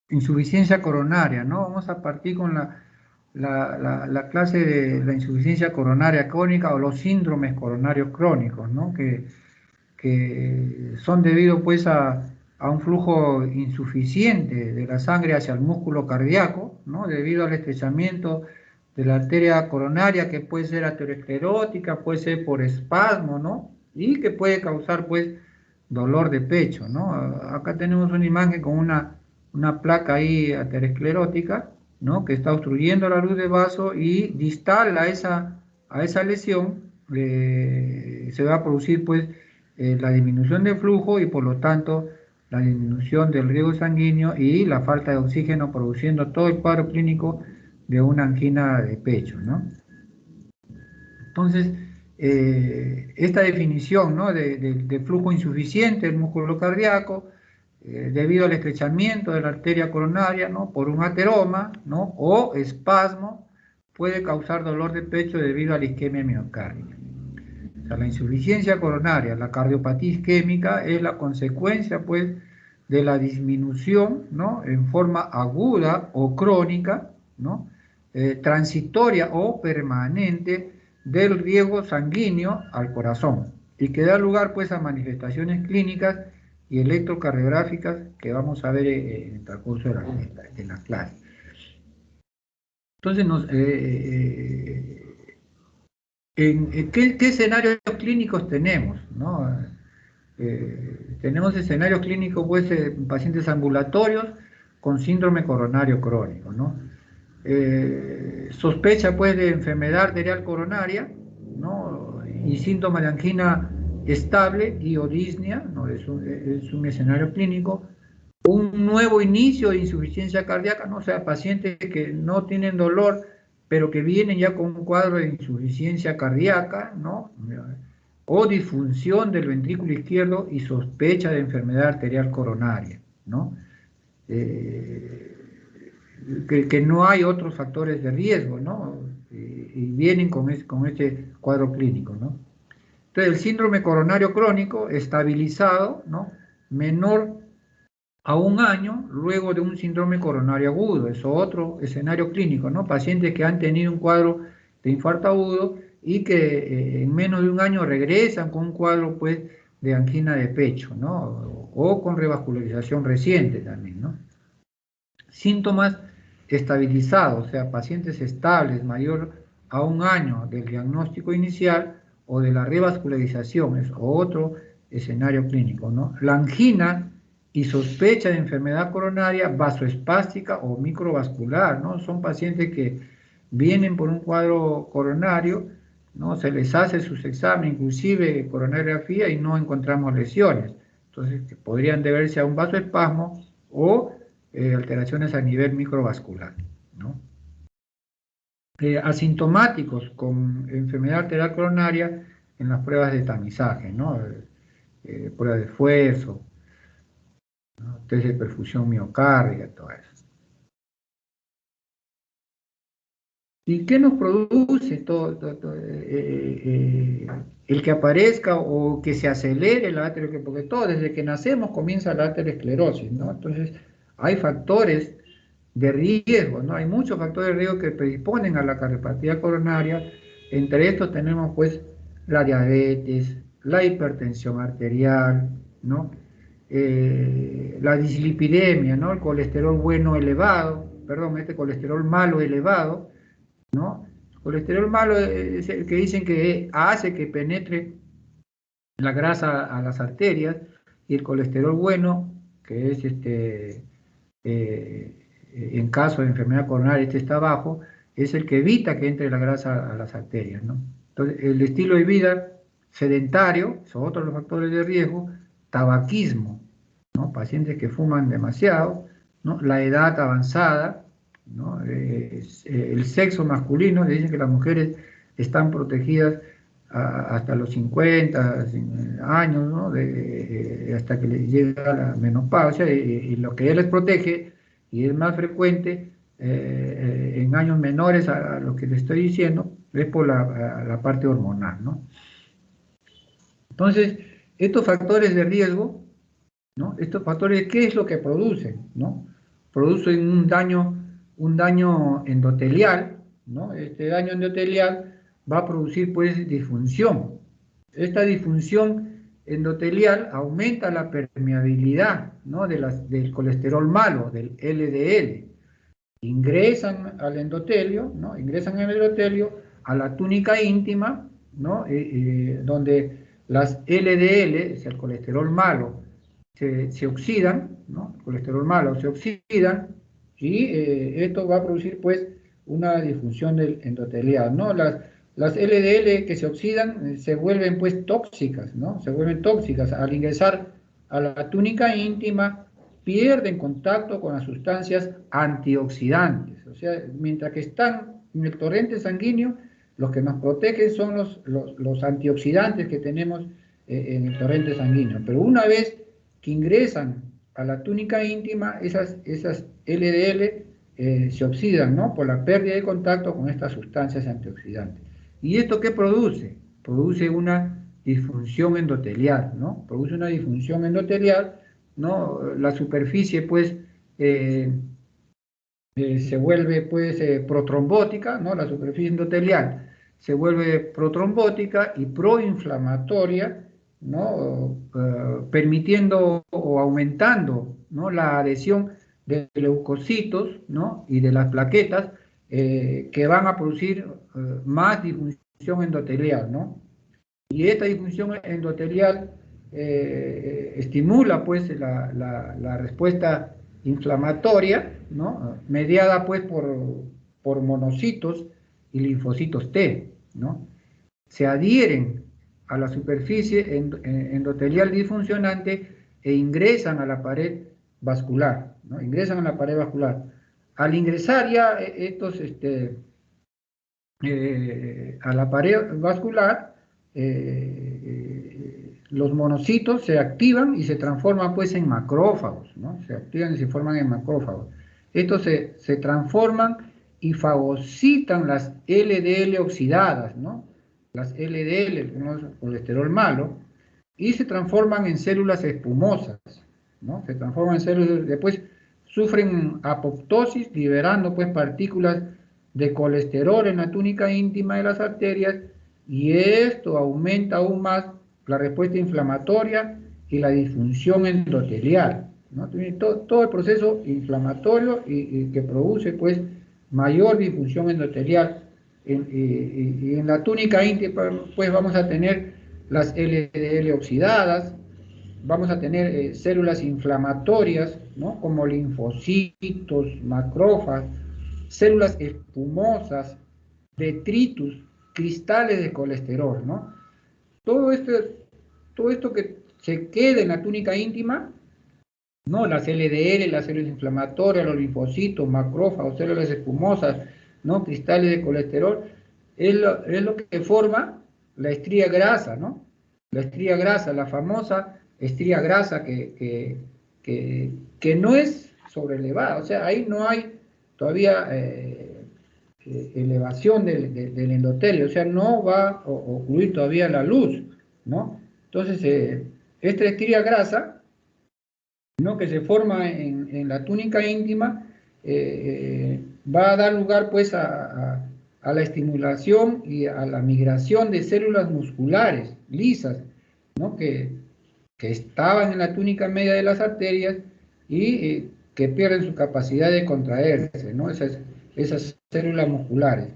insuficiencia coronaria, ¿no? Vamos a partir con la clase de la insuficiencia coronaria crónica o los síndromes coronarios crónicos, ¿no? Que son debido pues a un flujo insuficiente de la sangre hacia el músculo cardíaco, ¿no? Debido al estrechamiento de la arteria coronaria, que puede ser aterosclerótica, puede ser por espasmo, ¿no? Y que puede causar pues dolor de pecho, ¿no? Acá tenemos una imagen con una placa ahí aterosclerótica, ¿no? Que está obstruyendo la luz de vaso y distal a esa lesión se va a producir pues la disminución del flujo y por lo tanto la disminución del riego sanguíneo y la falta de oxígeno, produciendo todo el cuadro clínico de una angina de pecho, ¿no? Entonces, esta definición, ¿no? de flujo insuficiente del músculo cardíaco, debido al estrechamiento de la arteria coronaria, ¿no? Por un ateroma, ¿no? O espasmo, puede causar dolor de pecho debido a la isquemia miocárdica. O sea, la insuficiencia coronaria, la cardiopatía isquémica, es la consecuencia, pues, de la disminución, ¿no? En forma aguda o crónica, ¿no? Transitoria o permanente del riego sanguíneo al corazón y que da lugar, pues, a manifestaciones clínicas y electrocardiográficas que vamos a ver en el transcurso de la clase. Entonces, ¿qué escenarios clínicos tenemos, ¿no? Tenemos escenarios clínicos, pues, en pacientes ambulatorios con síndrome coronario crónico, ¿no? Sospecha, pues, de enfermedad arterial coronaria, ¿no? Y síntomas de angina estable y o disnea, ¿no? Es un escenario clínico. Un nuevo inicio de insuficiencia cardíaca, ¿no? O sea, pacientes que no tienen dolor, pero que vienen ya con un cuadro de insuficiencia cardíaca, ¿no? O disfunción del ventrículo izquierdo y sospecha de enfermedad arterial coronaria, ¿no? Eh, que no hay otros factores de riesgo, ¿no? Y vienen con este cuadro clínico, ¿no? Entonces, el síndrome coronario crónico estabilizado, ¿no? Menor a un año luego de un síndrome coronario agudo. Es otro escenario clínico, ¿no? Pacientes que han tenido un cuadro de infarto agudo y que en menos de un año regresan con un cuadro, pues, de angina de pecho, ¿no? O con revascularización reciente también, ¿no? Síntomas estabilizados, o sea, pacientes estables mayor a un año del diagnóstico inicial o de la revascularización, es otro escenario clínico, ¿no? La angina y sospecha de enfermedad coronaria vasoespástica o microvascular, ¿no? Son pacientes que vienen por un cuadro coronario, ¿no? Se les hace sus exámenes, inclusive coronariografía, y no encontramos lesiones. Entonces, que podrían deberse a un vasoespasmo o alteraciones a nivel microvascular, ¿no? Asintomáticos con enfermedad arterial coronaria en las pruebas de tamizaje, ¿no? Pruebas de esfuerzo, ¿no? Test de perfusión miocárdica, todo eso. ¿Y qué nos produce el que aparezca o que se acelere la aterosclerosis? Porque todo, desde que nacemos comienza la aterosclerosis, ¿no? Entonces, hay factores de riesgo, ¿no? Hay muchos factores de riesgo que predisponen a la cardiopatía coronaria. Entre estos tenemos, pues, la diabetes, la hipertensión arterial, ¿no? La dislipidemia, ¿no? El colesterol bueno elevado, perdón, este colesterol malo elevado, ¿no? El colesterol malo es el que dicen que hace que penetre la grasa a las arterias, y el colesterol bueno, que es en caso de enfermedad coronaria, este está bajo, es el que evita que entre la grasa a las arterias, ¿no? Entonces, el estilo de vida sedentario, son otros los factores de riesgo, tabaquismo, ¿no? Pacientes que fuman demasiado, ¿no? La edad avanzada, ¿no? El sexo masculino, dicen que las mujeres están protegidas hasta los 50 años, ¿no? Hasta que les llega la menopausia, y lo que les protege y es más frecuente en años menores a lo que les estoy diciendo, es por la parte hormonal, ¿no? Entonces, estos factores de riesgo, ¿no? Estos factores, ¿qué es lo que producen, ¿no? producen un daño endotelial, ¿no? Este daño endotelial va a producir pues disfunción. Esta disfunción endotelial aumenta la permeabilidad, ¿no? Del colesterol malo, del LDL. Ingresan al endotelio, ¿no? Ingresan al endotelio, a la túnica íntima, ¿no? Donde las LDL, es el colesterol malo, se oxidan, ¿no? El colesterol malo se oxidan y esto va a producir pues una disfunción del endotelial, ¿no? Las LDL que se oxidan se vuelven pues tóxicas, ¿no? Se vuelven tóxicas al ingresar a la túnica íntima, pierden contacto con las sustancias antioxidantes. O sea, mientras que están en el torrente sanguíneo, los que nos protegen son los antioxidantes que tenemos en el torrente sanguíneo. Pero una vez que ingresan a la túnica íntima, esas LDL se oxidan, ¿no? Por la pérdida de contacto con estas sustancias antioxidantes. ¿Y esto qué produce? Produce una disfunción endotelial, ¿no? Produce una disfunción endotelial, ¿no? La superficie, pues, se vuelve, pues, protrombótica, ¿no? La superficie endotelial se vuelve protrombótica y proinflamatoria, ¿no? Permitiendo o aumentando, ¿no? La adhesión de leucocitos, ¿no? Y de las plaquetas que van a producir más disfunción endotelial, ¿no? Y esta disfunción endotelial estimula pues la respuesta inflamatoria, ¿no? Mediada pues por monocitos y linfocitos T, ¿no? Se adhieren a la superficie endotelial disfuncionante e ingresan a la pared vascular, ¿no? Ingresan a la pared vascular. Al ingresar ya estos a la pared vascular, los monocitos se activan y se transforman pues en macrófagos, ¿no? Se activan y se forman en macrófagos. Estos se transforman y fagocitan las LDL oxidadas, ¿no? Las LDL, ¿no? Colesterol malo, y se transforman en células espumosas, ¿no? Se transforman en células, después sufren apoptosis, liberando pues partículas de colesterol en la túnica íntima de las arterias, y esto aumenta aún más la respuesta inflamatoria y la disfunción endotelial, ¿no? Todo el proceso inflamatorio y que produce pues mayor disfunción endotelial. Y en la túnica íntima pues vamos a tener las LDL oxidadas, vamos a tener células inflamatorias, ¿no? Como linfocitos, macrófagos, células espumosas, detritus, cristales de colesterol, ¿no? Todo esto que se queda en la túnica íntima, ¿no? Las LDL, las células inflamatorias, los linfocitos, macrófagos, células espumosas, ¿no? Cristales de colesterol, es lo que forma la estría grasa, ¿no? La estría grasa, la famosa estría grasa que no es sobrelevada, o sea, ahí no hay todavía elevación del endotelio, o sea, no va a ocurrir todavía la luz, ¿no? Entonces, esta estría grasa, ¿no? Que se forma en la túnica íntima, va a dar lugar pues a la estimulación y a la migración de células musculares lisas, ¿no? Que estaban en la túnica media de las arterias y que pierden su capacidad de contraerse, ¿no? Esas células musculares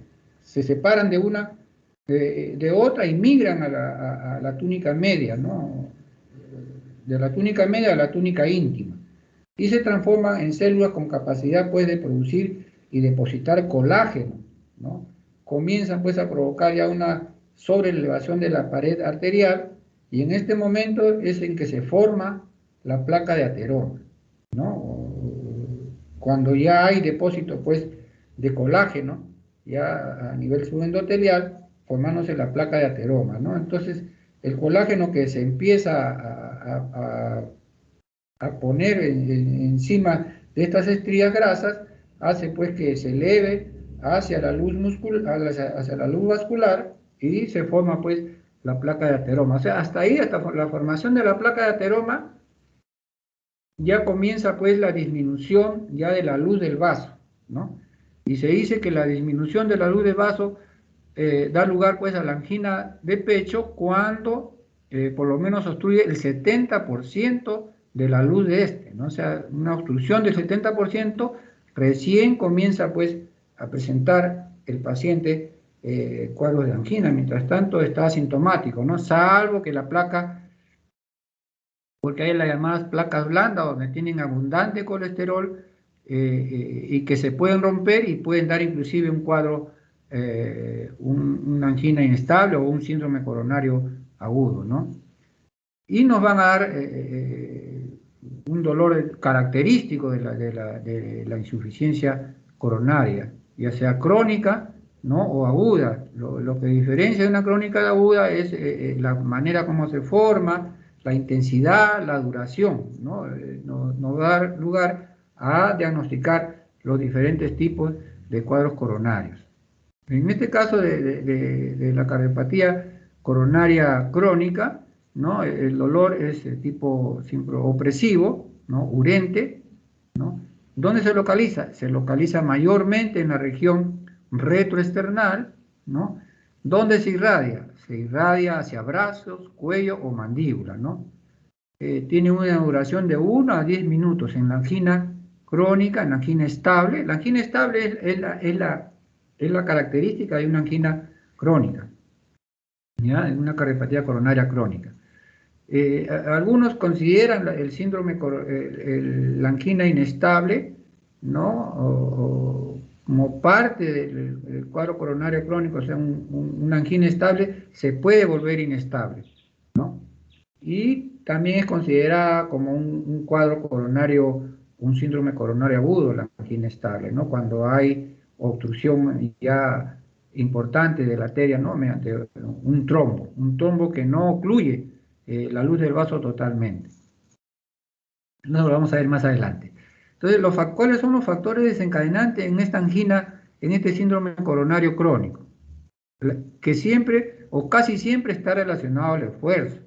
se separan de otra y migran a la túnica media, ¿no? De la túnica media a la túnica íntima, y se transforman en células con capacidad pues de producir y depositar colágeno, ¿no? Comienzan pues a provocar ya una sobreelevación de la pared arterial, y en este momento es en que se forma la placa de ateroma, ¿no? Cuando ya hay depósito pues de colágeno ya a nivel subendotelial, formándose la placa de ateroma, ¿no? Entonces el colágeno que se empieza a poner encima de estas estrías grasas hace pues que se eleve hacia la luz hacia la luz vascular, y se forma pues la placa de ateroma. O sea, hasta ahí, hasta la formación de la placa de ateroma, ya comienza pues la disminución ya de la luz del vaso, ¿no? Y se dice que la disminución de la luz del vaso da lugar pues a la angina de pecho cuando por lo menos obstruye el 70% de la luz de este, ¿no? O sea, una obstrucción del 70% recién comienza pues a presentar el paciente cuadros de angina, mientras tanto está asintomático, ¿no? Salvo que la placa, porque hay las llamadas placas blandas donde tienen abundante colesterol y que se pueden romper y pueden dar inclusive un cuadro, una angina inestable o un síndrome coronario agudo, ¿no? Y nos van a dar un dolor característico de la insuficiencia coronaria, ya sea crónica, ¿no? O aguda. Lo que diferencia de una crónica de aguda es la manera como se forma, la intensidad, la duración, ¿no? Nos va a dar lugar a diagnosticar los diferentes tipos de cuadros coronarios. En este caso de la cardiopatía coronaria crónica, ¿no? El dolor es de tipo siempre opresivo, ¿no? Urente, ¿no? ¿Dónde se localiza? Se localiza mayormente en la región retroesternal, ¿no? ¿Dónde se irradia? Se irradia hacia brazos, cuello o mandíbula, ¿no? Tiene una duración de 1 a 10 minutos en la angina crónica, en la angina estable. La angina estable es la característica de una angina crónica, ¿ya? Una cardiopatía coronaria crónica. Algunos consideran el síndrome, la angina inestable, ¿no? Como parte del cuadro coronario crónico, o sea, una angina estable se puede volver inestable, ¿no? Y también es considerada como un cuadro coronario, un síndrome coronario agudo, la angina estable, ¿no? Cuando hay obstrucción ya importante de la arteria, ¿no? Mediante un trombo que no ocluye la luz del vaso totalmente. Eso lo vamos a ver más adelante. Entonces, ¿cuáles son los factores desencadenantes en esta angina, en este síndrome coronario crónico? Que siempre o casi siempre está relacionado al esfuerzo,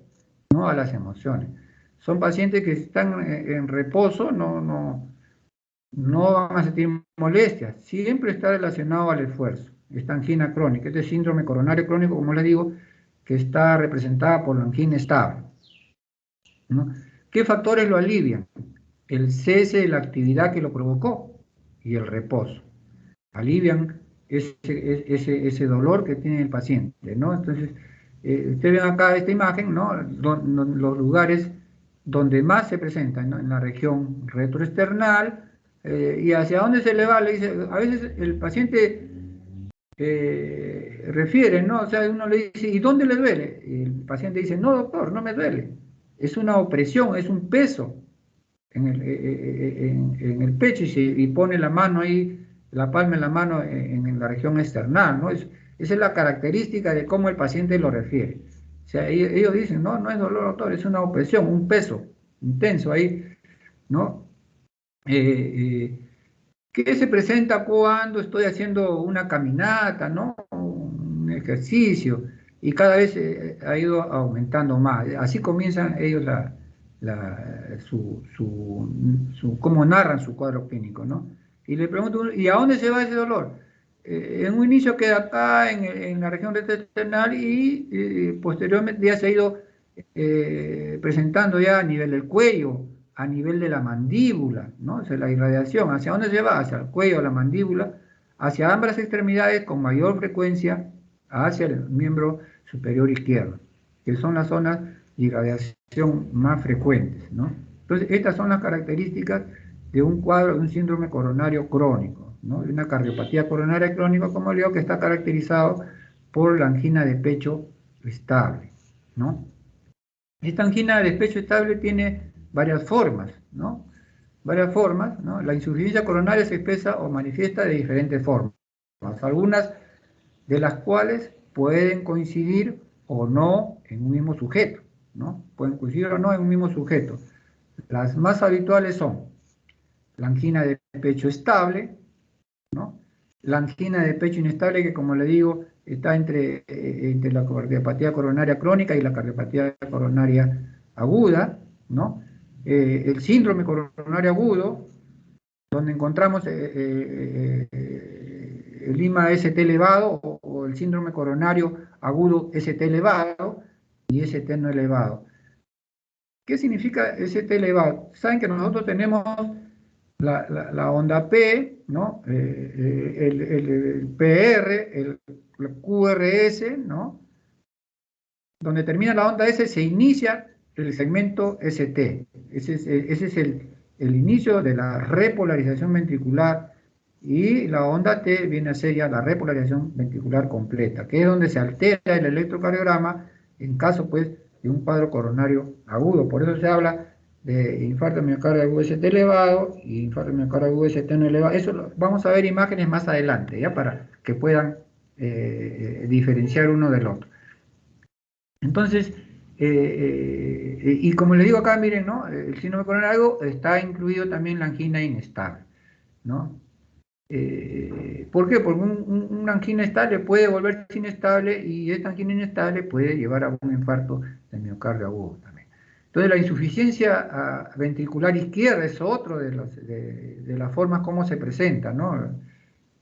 no a las emociones. Son pacientes que están en reposo, no van a sentir molestias, siempre está relacionado al esfuerzo. Esta angina crónica, este síndrome coronario crónico, como les digo, que está representada por la angina estable, ¿no? ¿Qué factores lo alivian? El cese de la actividad que lo provocó y el reposo. Alivian ese dolor que tiene el paciente, ¿no? Entonces, ustedes ven acá esta imagen, ¿no? Los lugares donde más se presentan, ¿no? En la región retroesternal, y hacia dónde se le va, le dice, a veces el paciente refiere, ¿no? O sea, uno le dice, ¿y dónde le duele? Y el paciente dice, no, doctor, no me duele. Es una opresión, es un peso en el pecho y pone la mano ahí, la palma de la mano en la región external, ¿no? Esa es la característica de cómo el paciente lo refiere. O sea, ellos dicen, no es dolor, doctor, es una opresión, un peso intenso ahí, ¿no? Que se presenta cuando estoy haciendo una caminata, ¿no? Un ejercicio, y cada vez ha ido aumentando más. Así comienzan ellos cómo narran su cuadro clínico, ¿no? Y le pregunto, ¿y a dónde se va ese dolor? En un inicio queda acá en la región retroesternal y posteriormente ya se ha ido presentando ya a nivel del cuello, a nivel de la mandíbula, ¿no? O sea, la irradiación, ¿hacia dónde se va? Hacia el cuello, la mandíbula, hacia ambas extremidades con mayor frecuencia hacia el miembro superior izquierdo, que son las zonas de irradiación más frecuentes, ¿no? Entonces, estas son las características de un cuadro, de un síndrome coronario crónico, ¿no? De una cardiopatía coronaria crónica, como le digo, que está caracterizado por la angina de pecho estable, ¿no? Esta angina de pecho estable tiene varias formas, ¿no? Varias formas, ¿no? La insuficiencia coronaria se expresa o manifiesta de diferentes formas, algunas de las cuales pueden coincidir o no en un mismo sujeto, ¿no? Pueden coincidir o no en un mismo sujeto. Las más habituales son la angina de pecho estable, ¿no? La angina de pecho inestable, que como le digo, está entre la cardiopatía coronaria crónica y la cardiopatía coronaria aguda, ¿no? el síndrome coronario agudo, donde encontramos el lima ST elevado o el síndrome coronario agudo ST elevado y ST no elevado. ¿Qué significa ST elevado? Saben que nosotros tenemos la onda P, ¿no? El PR, el QRS, ¿no? Donde termina la onda S se inicia el segmento ST. Ese es el inicio de la repolarización ventricular, y la onda T viene a ser ya la repolarización ventricular completa, que es donde se altera el electrocardiograma en caso pues de un cuadro coronario agudo. Por eso se habla de infarto miocardio agudo ST elevado y infarto miocardio agudo ST no elevado. Eso vamos a ver imágenes más adelante, ya para que puedan diferenciar uno del otro. Entonces, y como les digo acá, miren, ¿no? El síndrome coronario está incluido también la angina inestable, ¿no? ¿Por qué? Porque una angina estable puede volverse inestable, y esta angina inestable puede llevar a un infarto de miocardio agudo también. Entonces, la insuficiencia ventricular izquierda es otro de las formas como se presenta, ¿no?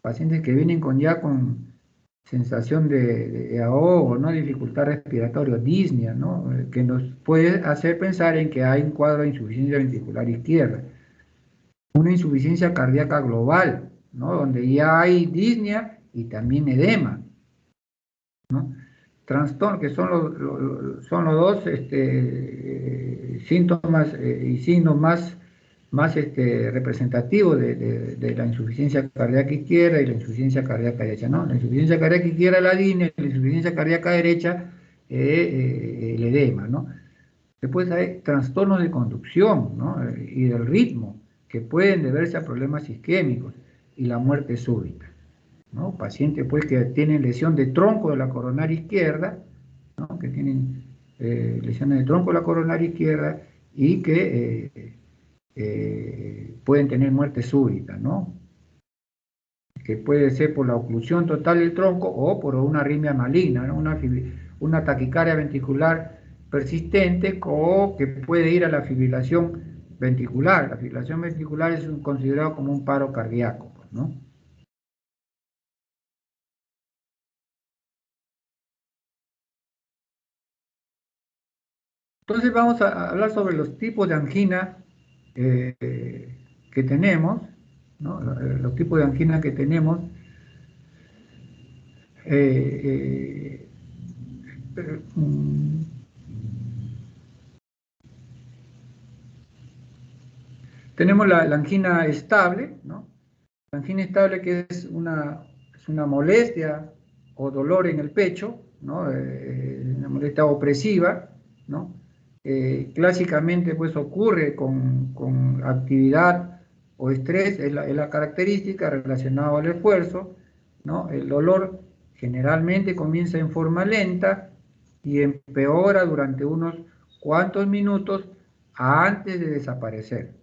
Pacientes que vienen con sensación de ahogo, ¿no? Dificultad respiratoria, disnea, ¿no? Que nos puede hacer pensar en que hay un cuadro de insuficiencia ventricular izquierda. Una insuficiencia cardíaca global, ¿no? Donde ya hay disnea y también edema, ¿no? Trastorno, que son los dos síntomas y signos más representativos de la insuficiencia cardíaca izquierda y la insuficiencia cardíaca derecha, ¿no? La insuficiencia cardíaca izquierda, la disnea, la insuficiencia cardíaca derecha, el edema, ¿no? Después hay trastornos de conducción, ¿no? Y del ritmo, que pueden deberse a problemas isquémicos y la muerte súbita, ¿no? Pacientes pues que tienen lesión de tronco de la coronaria izquierda, ¿no? Que tienen lesiones de tronco de la coronaria izquierda y que pueden tener muerte súbita, ¿no? Que puede ser por la oclusión total del tronco o por una arritmia maligna, ¿no? Una taquicardia ventricular persistente, o que puede ir a la fibrilación ventricular. La fibrilación ventricular es considerado como un paro cardíaco, ¿no? Entonces vamos a hablar sobre los tipos de angina que tenemos, ¿no? Los tipos de angina que tenemos. Eh, eh, mm, Tenemos la angina estable, ¿no? La angina estable, que es una molestia o dolor en el pecho, ¿no? Una molestia opresiva, ¿no? Clásicamente pues ocurre con actividad o estrés, es la característica relacionada al esfuerzo, ¿no? El dolor generalmente comienza en forma lenta y empeora durante unos cuantos minutos antes de desaparecer,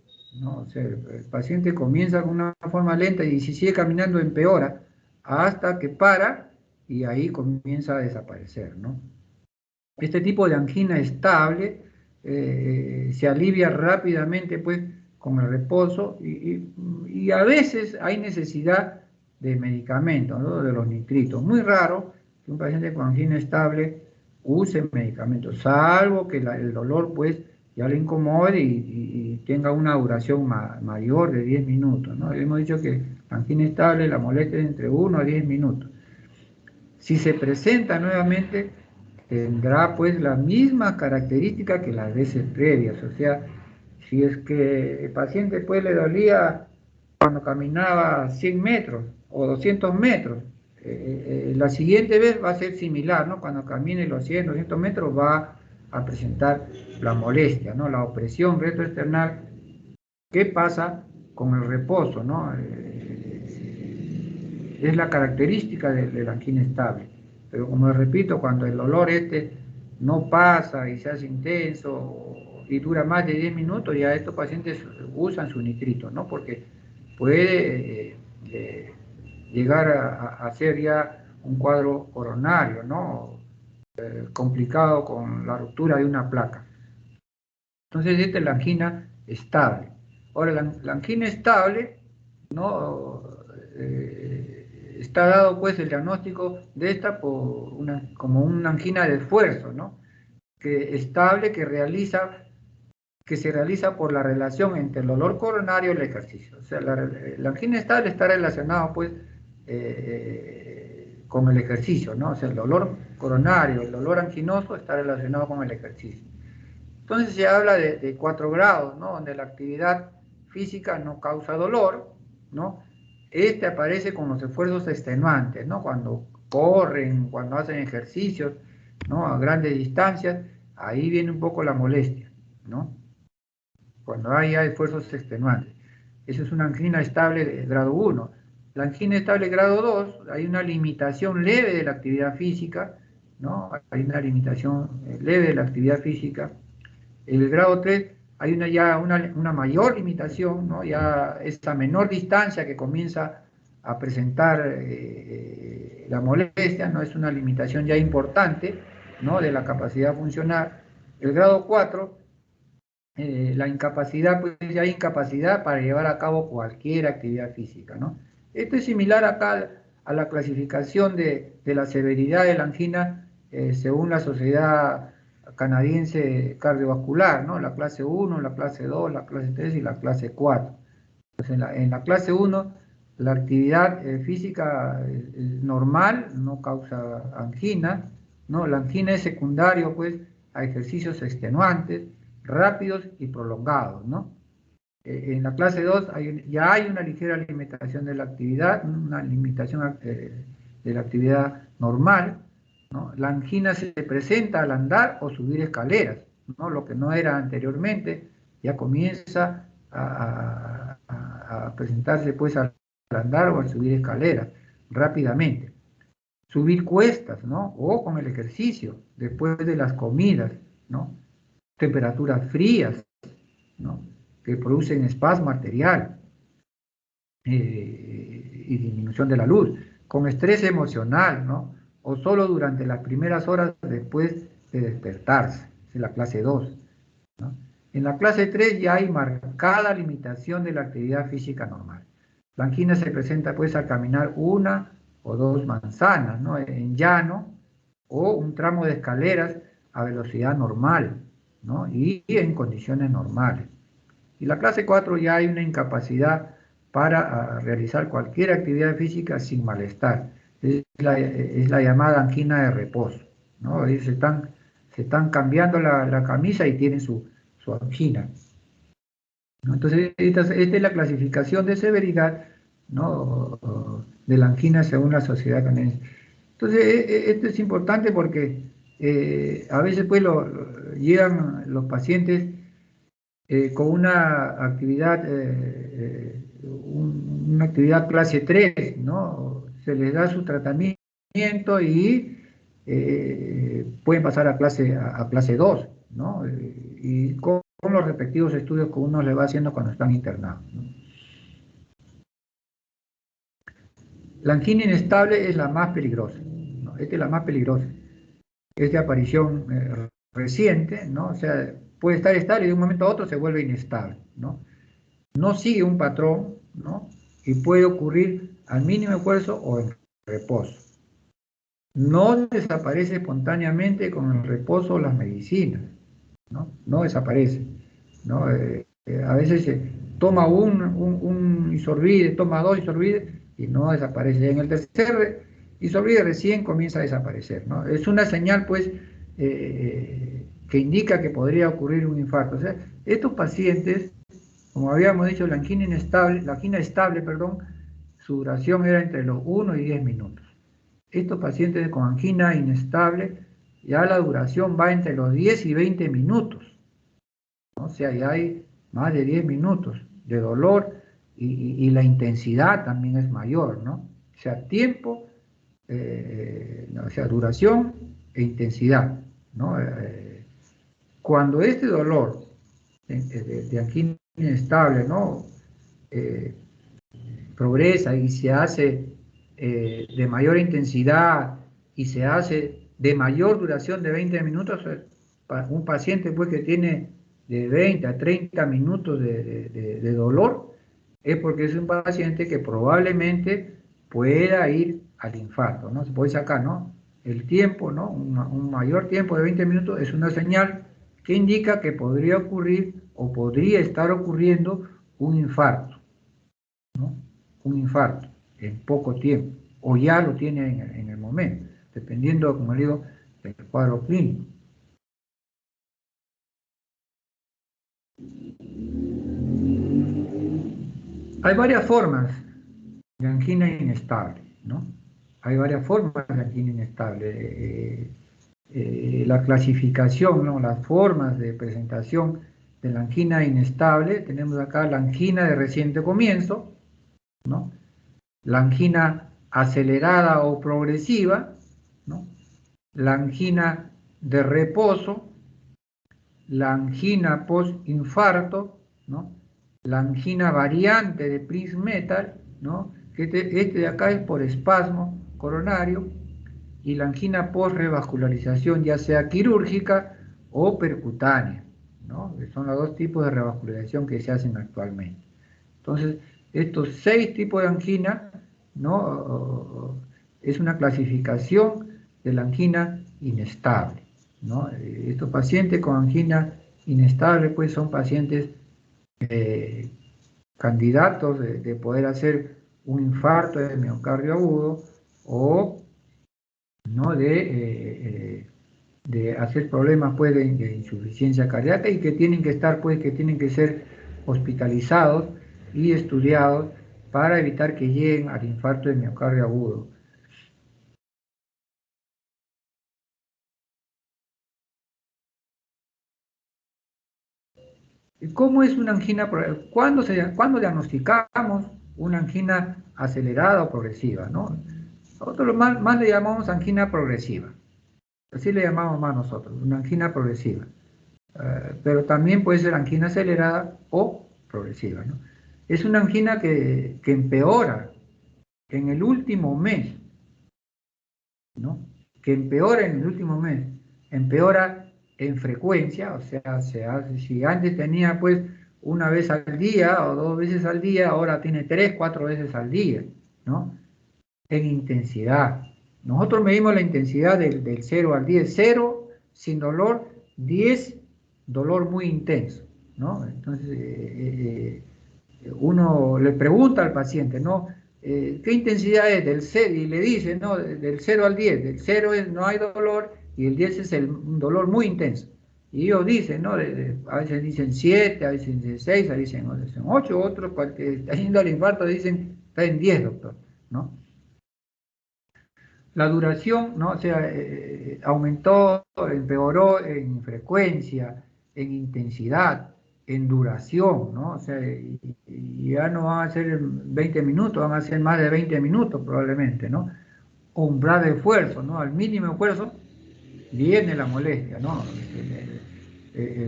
¿no? O sea, el paciente comienza con una forma lenta y si sigue caminando empeora hasta que para y ahí comienza a desaparecer, ¿no? Este tipo de angina estable se alivia rápidamente pues con el reposo y a veces hay necesidad de medicamentos, ¿no? De los nitritos. Muy raro que un paciente con angina estable use medicamentos, salvo que el dolor pues ya le incomode y tenga una duración mayor de 10 minutos, ¿no? Hemos dicho que angina estable, la molestia es entre 1 a 10 minutos. Si se presenta nuevamente, tendrá pues la misma característica que las veces previas. O sea, si es que el paciente pues le dolía cuando caminaba 100 metros o 200 metros, la siguiente vez va a ser similar, ¿no? Cuando camine los 100, 200 metros va a presentar la molestia, ¿no? La opresión retroesternal. ¿Qué pasa con el reposo, ¿no? Es la característica de la angina estable. Pero como les repito, cuando el dolor no pasa y se hace intenso y dura más de 10 minutos, ya estos pacientes usan su nitrito, ¿no? Porque puede llegar a ser ya un cuadro coronario, ¿no? Complicado con la ruptura de una placa. Entonces, esta es la angina estable. Ahora, la angina estable, ¿no? Está dado pues el diagnóstico de esta por como una angina de esfuerzo, ¿no? Que estable, que se realiza por la relación entre el dolor coronario y el ejercicio. O sea, la angina estable está relacionada pues con el ejercicio, ¿no? O sea, el dolor coronario, el dolor anginoso está relacionado con el ejercicio. Entonces se habla de 4 grados, ¿no? Donde la actividad física no causa dolor, ¿no? Este aparece con los esfuerzos extenuantes, ¿no? Cuando corren, cuando hacen ejercicios, ¿no? A grandes distancias, ahí viene un poco la molestia, ¿no? Cuando hay esfuerzos extenuantes. Eso es una angina estable de grado 1. La angina estable grado 2, hay una limitación leve de la actividad física, ¿no? Hay una limitación leve de la actividad física. El grado 3 hay ya una mayor limitación, ¿no? Ya esta menor distancia que comienza a presentar la molestia, ¿no? Es una limitación ya importante, ¿no? De la capacidad funcional. El grado 4, la incapacidad, pues ya hay incapacidad para llevar a cabo cualquier actividad física, ¿no? Esto es similar acá a la clasificación de la severidad de la angina según la Sociedad Canadiense Cardiovascular, ¿no? La clase 1, la clase 2, la clase 3 y la clase 4. Pues en la clase 1, la actividad física normal no causa angina, ¿no? La angina es secundario, pues, a ejercicios extenuantes, rápidos y prolongados, ¿no? En la clase 2 ya hay una ligera limitación de la actividad, una limitación de la actividad normal, ¿no? La angina se presenta al andar o subir escaleras, ¿no? Lo que no era anteriormente, ya comienza a presentarse pues al andar o al subir escaleras rápidamente. Subir cuestas, ¿no? O con el ejercicio, después de las comidas, ¿no? Temperaturas frías, ¿no? Que producen espasmo arterial y disminución de la luz, con estrés emocional, ¿no? O solo durante las primeras horas después de despertarse, es la clase 2, ¿no? En la clase 3 ya hay marcada limitación de la actividad física normal. La angina se presenta pues al caminar 1 o 2 manzanas, ¿no? En llano o un tramo de escaleras a velocidad normal, ¿no? Y en condiciones normales. Y la clase 4 ya hay una incapacidad para realizar cualquier actividad física sin malestar. Es la llamada angina de reposo, ¿no? Ahí se están cambiando la camisa y tienen su angina, ¿no? Entonces, esta es la clasificación de severidad, ¿no? De la angina según la Sociedad Canadiense. Entonces, esto es importante porque a veces pues llegan los pacientes con una actividad clase 3, ¿no? Se les da su tratamiento y pueden pasar a clase 2, ¿no? Y con los respectivos estudios que uno le va haciendo cuando están internados, ¿no? La angina inestable es la más peligrosa, ¿no? Esta es la más peligrosa. Es de aparición reciente, ¿no? O sea, puede estar estable y de un momento a otro se vuelve inestable, ¿no? No sigue un patrón, ¿no? Y puede ocurrir al mínimo esfuerzo o en reposo. No desaparece espontáneamente con el reposo o las medicinas, ¿no? No desaparece, ¿no? A veces se toma un isorbide, toma 2 isorbides y no desaparece. En el tercer isorbide recién comienza a desaparecer, ¿no? Es una señal, pues, que indica que podría ocurrir un infarto. O sea, estos pacientes, como habíamos dicho, la angina estable, perdón, su duración era entre los 1 y 10 minutos. Estos pacientes con angina inestable, ya la duración va entre los 10 y 20 minutos, ¿no? O sea, ya hay más de 10 minutos de dolor y la intensidad también es mayor, ¿no? O sea, tiempo, o sea, duración e intensidad, ¿no? Cuando este dolor de angina inestable, ¿no? Eh, progresa y se hace de mayor intensidad y se hace de mayor duración de 20 minutos, para un paciente pues que tiene de 20 a 30 minutos de dolor, es porque es un paciente que probablemente pueda ir al infarto, ¿no? Se puede sacar, ¿no? El tiempo, ¿no? Un mayor tiempo de 20 minutos es una señal que indica que podría ocurrir o podría estar ocurriendo un infarto, ¿no? Un infarto en poco tiempo, o ya lo tiene en el momento, dependiendo, como le digo, del cuadro clínico. Hay varias formas de angina inestable, ¿no? Hay varias formas de angina inestable. La clasificación, ¿no? Las formas de presentación de la angina inestable, tenemos acá la angina de reciente comienzo, ¿no? La angina acelerada o progresiva, ¿no? La angina de reposo, la angina post-infarto, ¿no? La angina variante de Prince-Metal, ¿no? Que este de acá es por espasmo coronario, y la angina post-revascularización, ya sea quirúrgica o percutánea, ¿no? Que son los dos tipos de revascularización que se hacen actualmente. Entonces, estos 6 tipos de angina, ¿no? Es una clasificación de la angina inestable, ¿no? Estos pacientes con angina inestable, pues son pacientes candidatos de poder hacer un infarto de miocardio agudo o, ¿no? de hacer problemas, pues, de insuficiencia cardíaca, y que tienen que estar, pues, que tienen que ser hospitalizados y estudiados para evitar que lleguen al infarto de miocardio agudo. ¿Cómo es una angina? ¿Cuándo diagnosticamos una angina acelerada o progresiva, ¿no? Nosotros más le llamamos angina progresiva. Así le llamamos más nosotros, una angina progresiva. Pero también puede ser angina acelerada o progresiva, ¿no? Es una angina que empeora en el último mes, ¿no? Que empeora en el último mes, empeora en frecuencia, o sea, si antes tenía pues una vez al día o 2 veces al día, ahora tiene 3, 4 veces al día, ¿no? En intensidad. Nosotros medimos la intensidad del 0 al 10, 0 sin dolor, 10 dolor muy intenso, ¿no? Entonces, uno le pregunta al paciente, ¿no? ¿Qué intensidad es del 0? Y le dice, ¿no? Del 0 al 10. Del 0 es no hay dolor y el 10 es un dolor muy intenso. Y ellos dicen, ¿no? A veces dicen 7, a veces dicen 6, a veces dicen 8, otros, que está yendo al infarto, dicen, está en 10, doctor, ¿no? La duración, ¿no? O sea, aumentó, empeoró en frecuencia, en intensidad, en duración, ¿no? O sea, y ya no van a ser 20 minutos, van a ser más de 20 minutos probablemente, ¿no? Umbral de esfuerzo, ¿no? Al mínimo esfuerzo viene la molestia, ¿no? O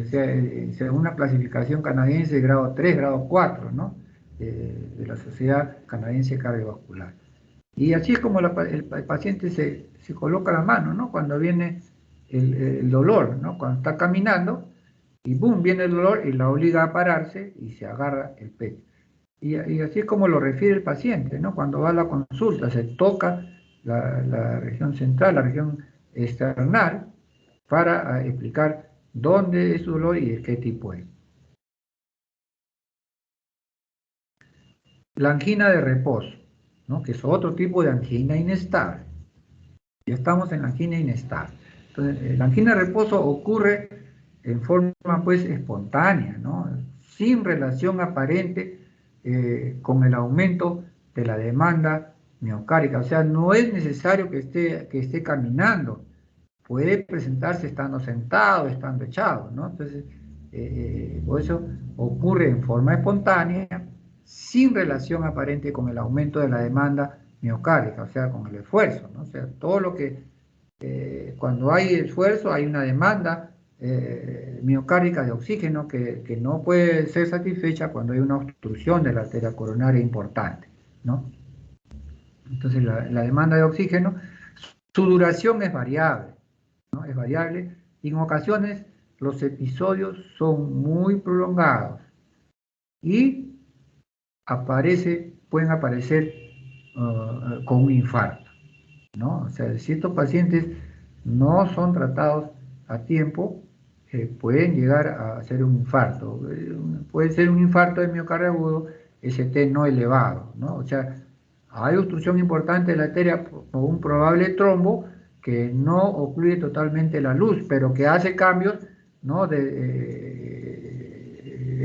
sea, según una clasificación canadiense de grado 3, grado 4, ¿no? De la Sociedad Canadiense Cardiovascular. Y así es como el paciente se coloca la mano, ¿no? Cuando viene el dolor, ¿no? Cuando está caminando y boom, viene el dolor y la obliga a pararse y se agarra el pecho. Y así es como lo refiere el paciente, ¿no? Cuando va a la consulta, se toca la región central, la región external, para explicar dónde es su dolor y de qué tipo es. La angina de reposo, ¿no? Que es otro tipo de angina inestable. Ya estamos en la angina inestable. Entonces, la angina de reposo ocurre en forma pues espontánea, ¿no? Sin relación aparente con el aumento de la demanda miocárdica. O sea, no es necesario que esté caminando. Puede presentarse estando sentado, estando echado, ¿no? Entonces, por eso ocurre en forma espontánea, sin relación aparente con el aumento de la demanda miocárdica, o sea, con el esfuerzo, ¿no? O sea, todo lo que, cuando hay esfuerzo, hay una demanda miocárdica de oxígeno que no puede ser satisfecha cuando hay una obstrucción de la arteria coronaria importante, ¿no? Entonces, la demanda de oxígeno, su duración es variable, ¿no? Es variable, y en ocasiones los episodios son muy prolongados y pueden aparecer con un infarto, ¿no? O sea, si estos pacientes no son tratados a tiempo, pueden llegar a ser un infarto. Puede ser un infarto de miocardio agudo, ST no elevado, ¿no? O sea, hay obstrucción importante de la arteria por un probable trombo que no ocluye totalmente la luz, pero que hace cambios, ¿no? En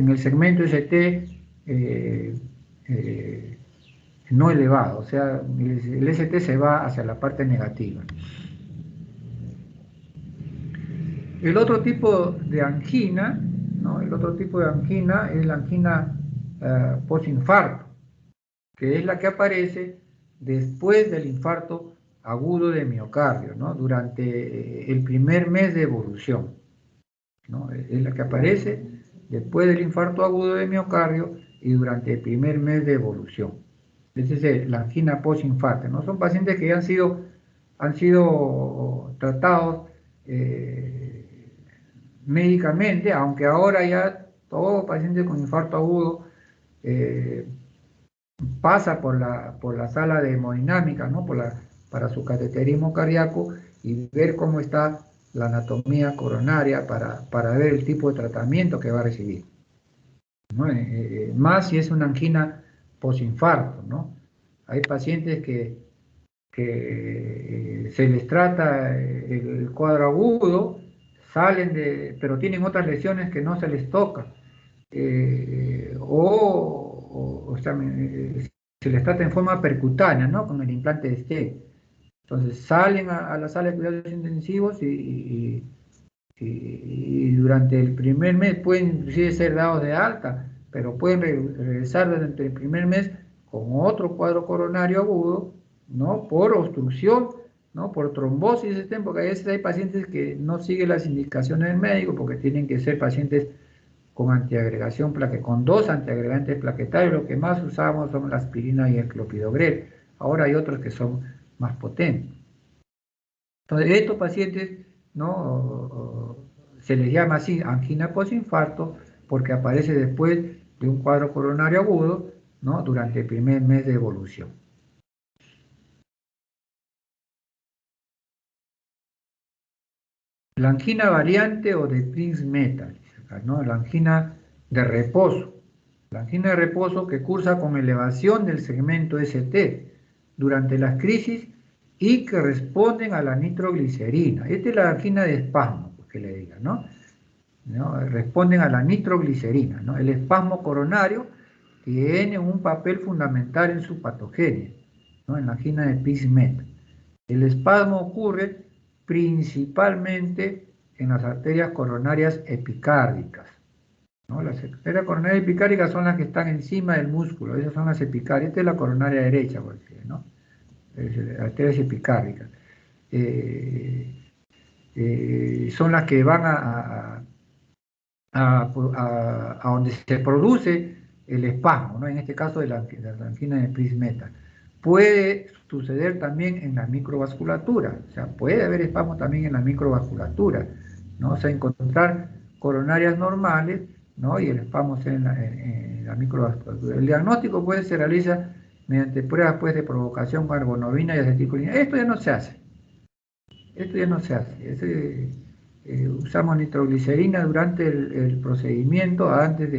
el segmento ST no elevado, o sea, el ST se va hacia la parte negativa. El otro tipo de angina, ¿no? El otro tipo de angina es la angina postinfarto, que es la que aparece después del infarto agudo de miocardio, ¿no? Durante el primer mes de evolución, ¿no? Es la que aparece después del infarto agudo de miocardio y durante el primer mes de evolución. Esa es la angina postinfarto, ¿no? Son pacientes que han sido tratados médicamente, aunque ahora ya todo paciente con infarto agudo pasa por la sala de hemodinámica, ¿no? Para su cateterismo cardíaco y ver cómo está la anatomía coronaria para ver el tipo de tratamiento que va a recibir, ¿no? Más si es una angina posinfarto, ¿no? Hay pacientes que se les trata el cuadro agudo, pero tienen otras lesiones que no se les toca, o sea, se les trata en forma percutánea, ¿no? Con el implante de STEC. Entonces salen a la sala de cuidados intensivos y durante el primer mes pueden inclusive ser dados de alta, pero pueden regresar durante el primer mes con otro cuadro coronario agudo, ¿no? Por obstrucción, ¿no? Por trombosis, porque a veces hay pacientes que no siguen las indicaciones del médico porque tienen que ser pacientes con antiagregación con 2 antiagregantes plaquetarios. Lo que más usamos son la aspirina y el clopidogrel. Ahora hay otros que son más potentes. Entonces, estos pacientes, ¿no? Se les llama así angina postinfarto porque aparece después de un cuadro coronario agudo, ¿no? Durante el primer mes de evolución. La angina variante o de Prince-Meta, ¿no? La angina de reposo. La angina de reposo que cursa con elevación del segmento ST durante las crisis y que responden a la nitroglicerina. Esta es la angina de espasmo, que le digan, ¿no? Responden a la nitroglicerina, ¿no? El espasmo coronario tiene un papel fundamental en su patogenia, ¿no? En la angina de Prince-Meta. El espasmo ocurre principalmente en las arterias coronarias epicárdicas, ¿no? Las arterias coronarias epicárdicas son las que están encima del músculo, esas son las epicáricas. Esta es la coronaria derecha, por decir, ¿no? Arterias epicárdicas. Son las que van a donde se produce el espasmo, ¿no? En este caso de la angina de Prince-Meta. Puede suceder también en la microvasculatura, o sea, puede haber espasmo también en la microvasculatura, ¿no? O sea, encontrar coronarias normales, ¿no? Y el espasmo ser en la microvasculatura. El diagnóstico se realiza mediante pruebas pues, de provocación con argonovina y acetilcolina. Esto ya no se hace. Usamos nitroglicerina durante el procedimiento, antes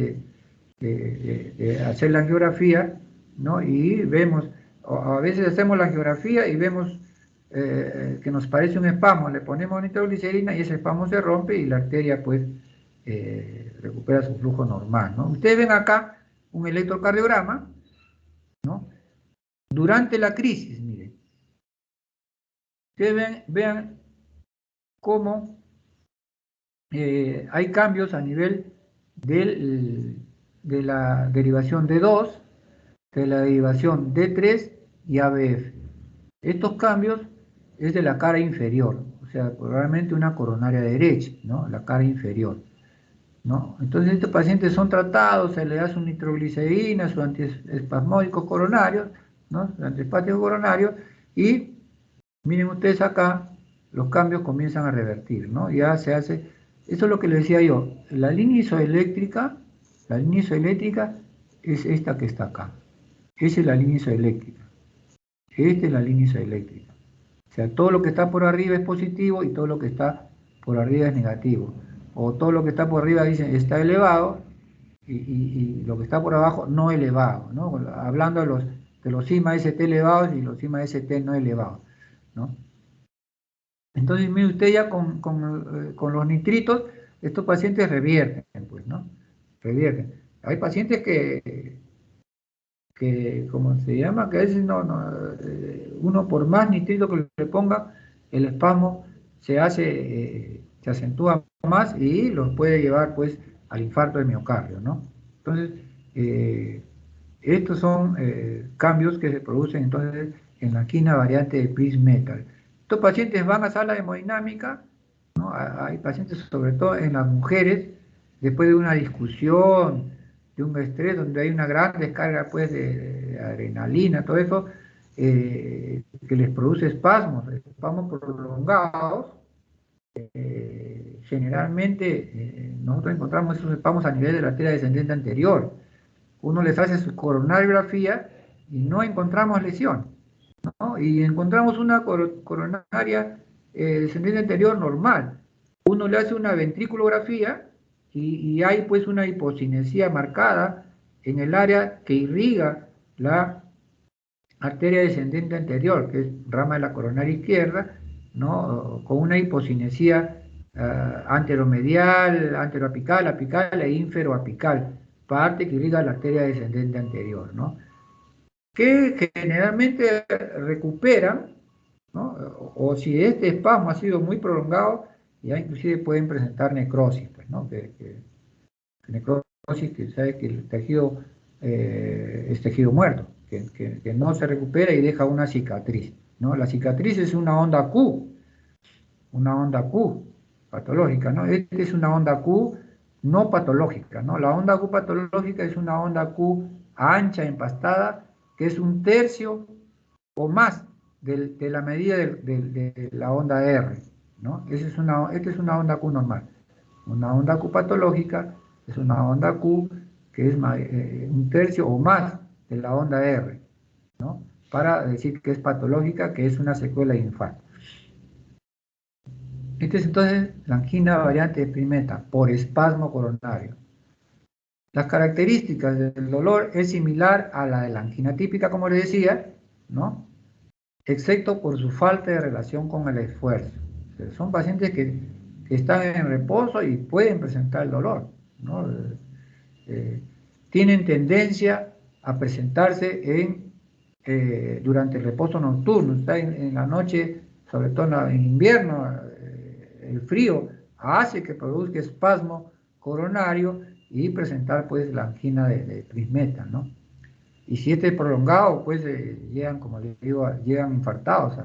de hacer la angiografía, ¿no? Y vemos, a veces hacemos la angiografía y vemos que nos parece un espasmo, le ponemos nitroglicerina y ese espasmo se rompe y la arteria pues recupera su flujo normal, ¿no? Ustedes ven acá un electrocardiograma, ¿no? Durante la crisis, miren. Ustedes vean cómo hay cambios a nivel de la derivación D2, de la derivación D3 y ABF. Estos cambios es de la cara inferior, o sea, probablemente una coronaria derecha, ¿no? La cara inferior, ¿no? Entonces estos pacientes son tratados, se les da su nitroglicerina, sus antiespasmódicos coronarios, ¿no? Sus antiespásticos coronarios, y miren ustedes acá, los cambios comienzan a revertir, ¿no? Ya se hace Eso es lo que le decía yo. La línea isoeléctrica es esta que está acá. Esa es la línea isoeléctrica. Esta es la línea isoeléctrica. O sea, todo lo que está por arriba es positivo y todo lo que está por arriba es negativo. O todo lo que está por arriba dicen está elevado y lo que está por abajo no elevado, ¿no? Hablando de los sigma ST elevados y los sigma ST no elevados, ¿no? Entonces, mire usted ya con los nitritos, estos pacientes revierten, pues, ¿no? Revierten. Hay pacientes ¿cómo se llama? Que a veces uno por más nitrito que le ponga, el espasmo se acentúa más y los puede llevar, pues, al infarto de miocardio, ¿no? Entonces, estos son cambios que se producen entonces en la quina variante de Prince-Metal. Estos pacientes van a sala de hemodinámica, ¿no? Hay pacientes, sobre todo en las mujeres, después de una discusión, de un estrés, donde hay una gran descarga pues, de adrenalina, todo eso, que les produce espasmos prolongados. Generalmente nosotros encontramos esos espasmos a nivel de la arteria descendente anterior. Uno les hace su coronariografía y no encontramos lesión, ¿no? Y encontramos una coronaria descendente anterior normal. Uno le hace una ventriculografía y hay pues una hipocinesia marcada en el área que irriga la arteria descendente anterior, que es rama de la coronaria izquierda, ¿no? Con una hipocinesia anteromedial, anteroapical, apical e inferoapical, parte que irriga la arteria descendente anterior, ¿no? Que generalmente recuperan, ¿no? O si este espasmo ha sido muy prolongado, ya inclusive pueden presentar necrosis, pues, ¿no? Necrosis, que sabe que el tejido es tejido muerto, que no se recupera y deja una cicatriz, ¿no? La cicatriz es una onda Q patológica, ¿no? Esta es una onda Q no patológica, ¿no? La onda Q patológica es una onda Q ancha, empastada, que es un tercio o más de la medida de la onda R, ¿no? Esta es una onda Q normal. Una onda Q patológica es una onda Q que es un tercio o más de la onda R, ¿no? Para decir que es patológica, que es una secuela de infarto. Esta es entonces la angina variante de Prince-Metal por espasmo coronario. Las características del dolor es similar a la de la angina típica, como les decía, ¿no? Excepto por su falta de relación con el esfuerzo. O sea, son pacientes que están en reposo y pueden presentar el dolor, ¿no? Tienen tendencia a presentarse durante el reposo nocturno. Está en la noche, sobre todo en invierno, el frío hace que produzca espasmo coronario y presentar pues la angina de Prince-Metal, ¿no? Y si este es prolongado, pues llegan, como les digo, llegan infartados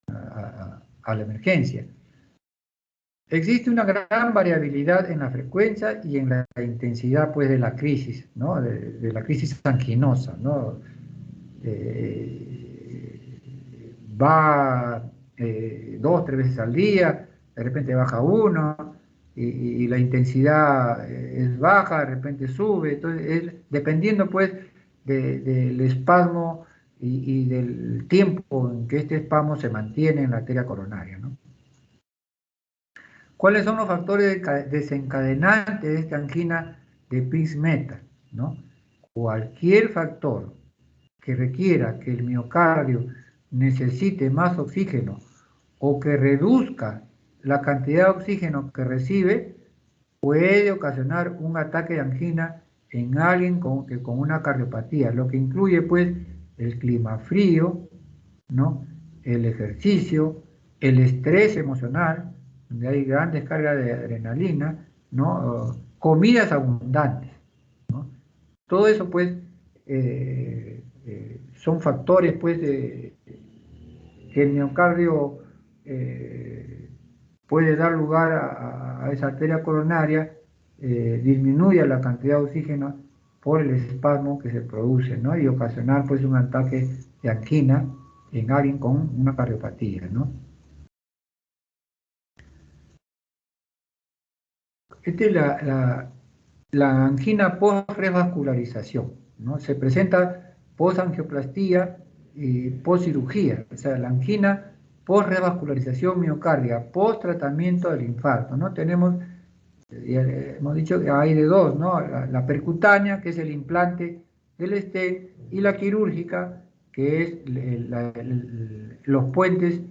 a la emergencia. Existe una gran variabilidad en la frecuencia y en la intensidad pues, de la crisis, ¿no? De la crisis anginosa, ¿no? Va 2, 3 veces al día, de repente baja 1, y la intensidad es baja, de repente sube, entonces dependiendo pues del espasmo y del tiempo en que este espasmo se mantiene en la arteria coronaria, ¿no? ¿Cuáles son los factores desencadenantes de esta angina de Prince-Metal, ¿no? Cualquier factor que requiera que el miocardio necesite más oxígeno o que reduzca la cantidad de oxígeno que recibe puede ocasionar un ataque de angina en alguien con una cardiopatía, lo que incluye pues el clima frío, ¿no? El ejercicio, el estrés emocional, donde hay gran descarga de adrenalina, ¿no? Comidas abundantes, ¿no? Todo eso pues son factores pues que el miocardio puede dar lugar a esa arteria coronaria, disminuye la cantidad de oxígeno por el espasmo que se produce, ¿no? Y ocasionar pues un ataque de angina en alguien con una cardiopatía, ¿no? Esta es la angina post-revascularización, ¿no? Se presenta post-angioplastía y post-cirugía, o sea, la angina post-revascularización miocardia, post-tratamiento del infarto, ¿no? Tenemos, hemos dicho que hay de dos, ¿no? La percutánea, que es el implante del stent, y la quirúrgica, que es los puentes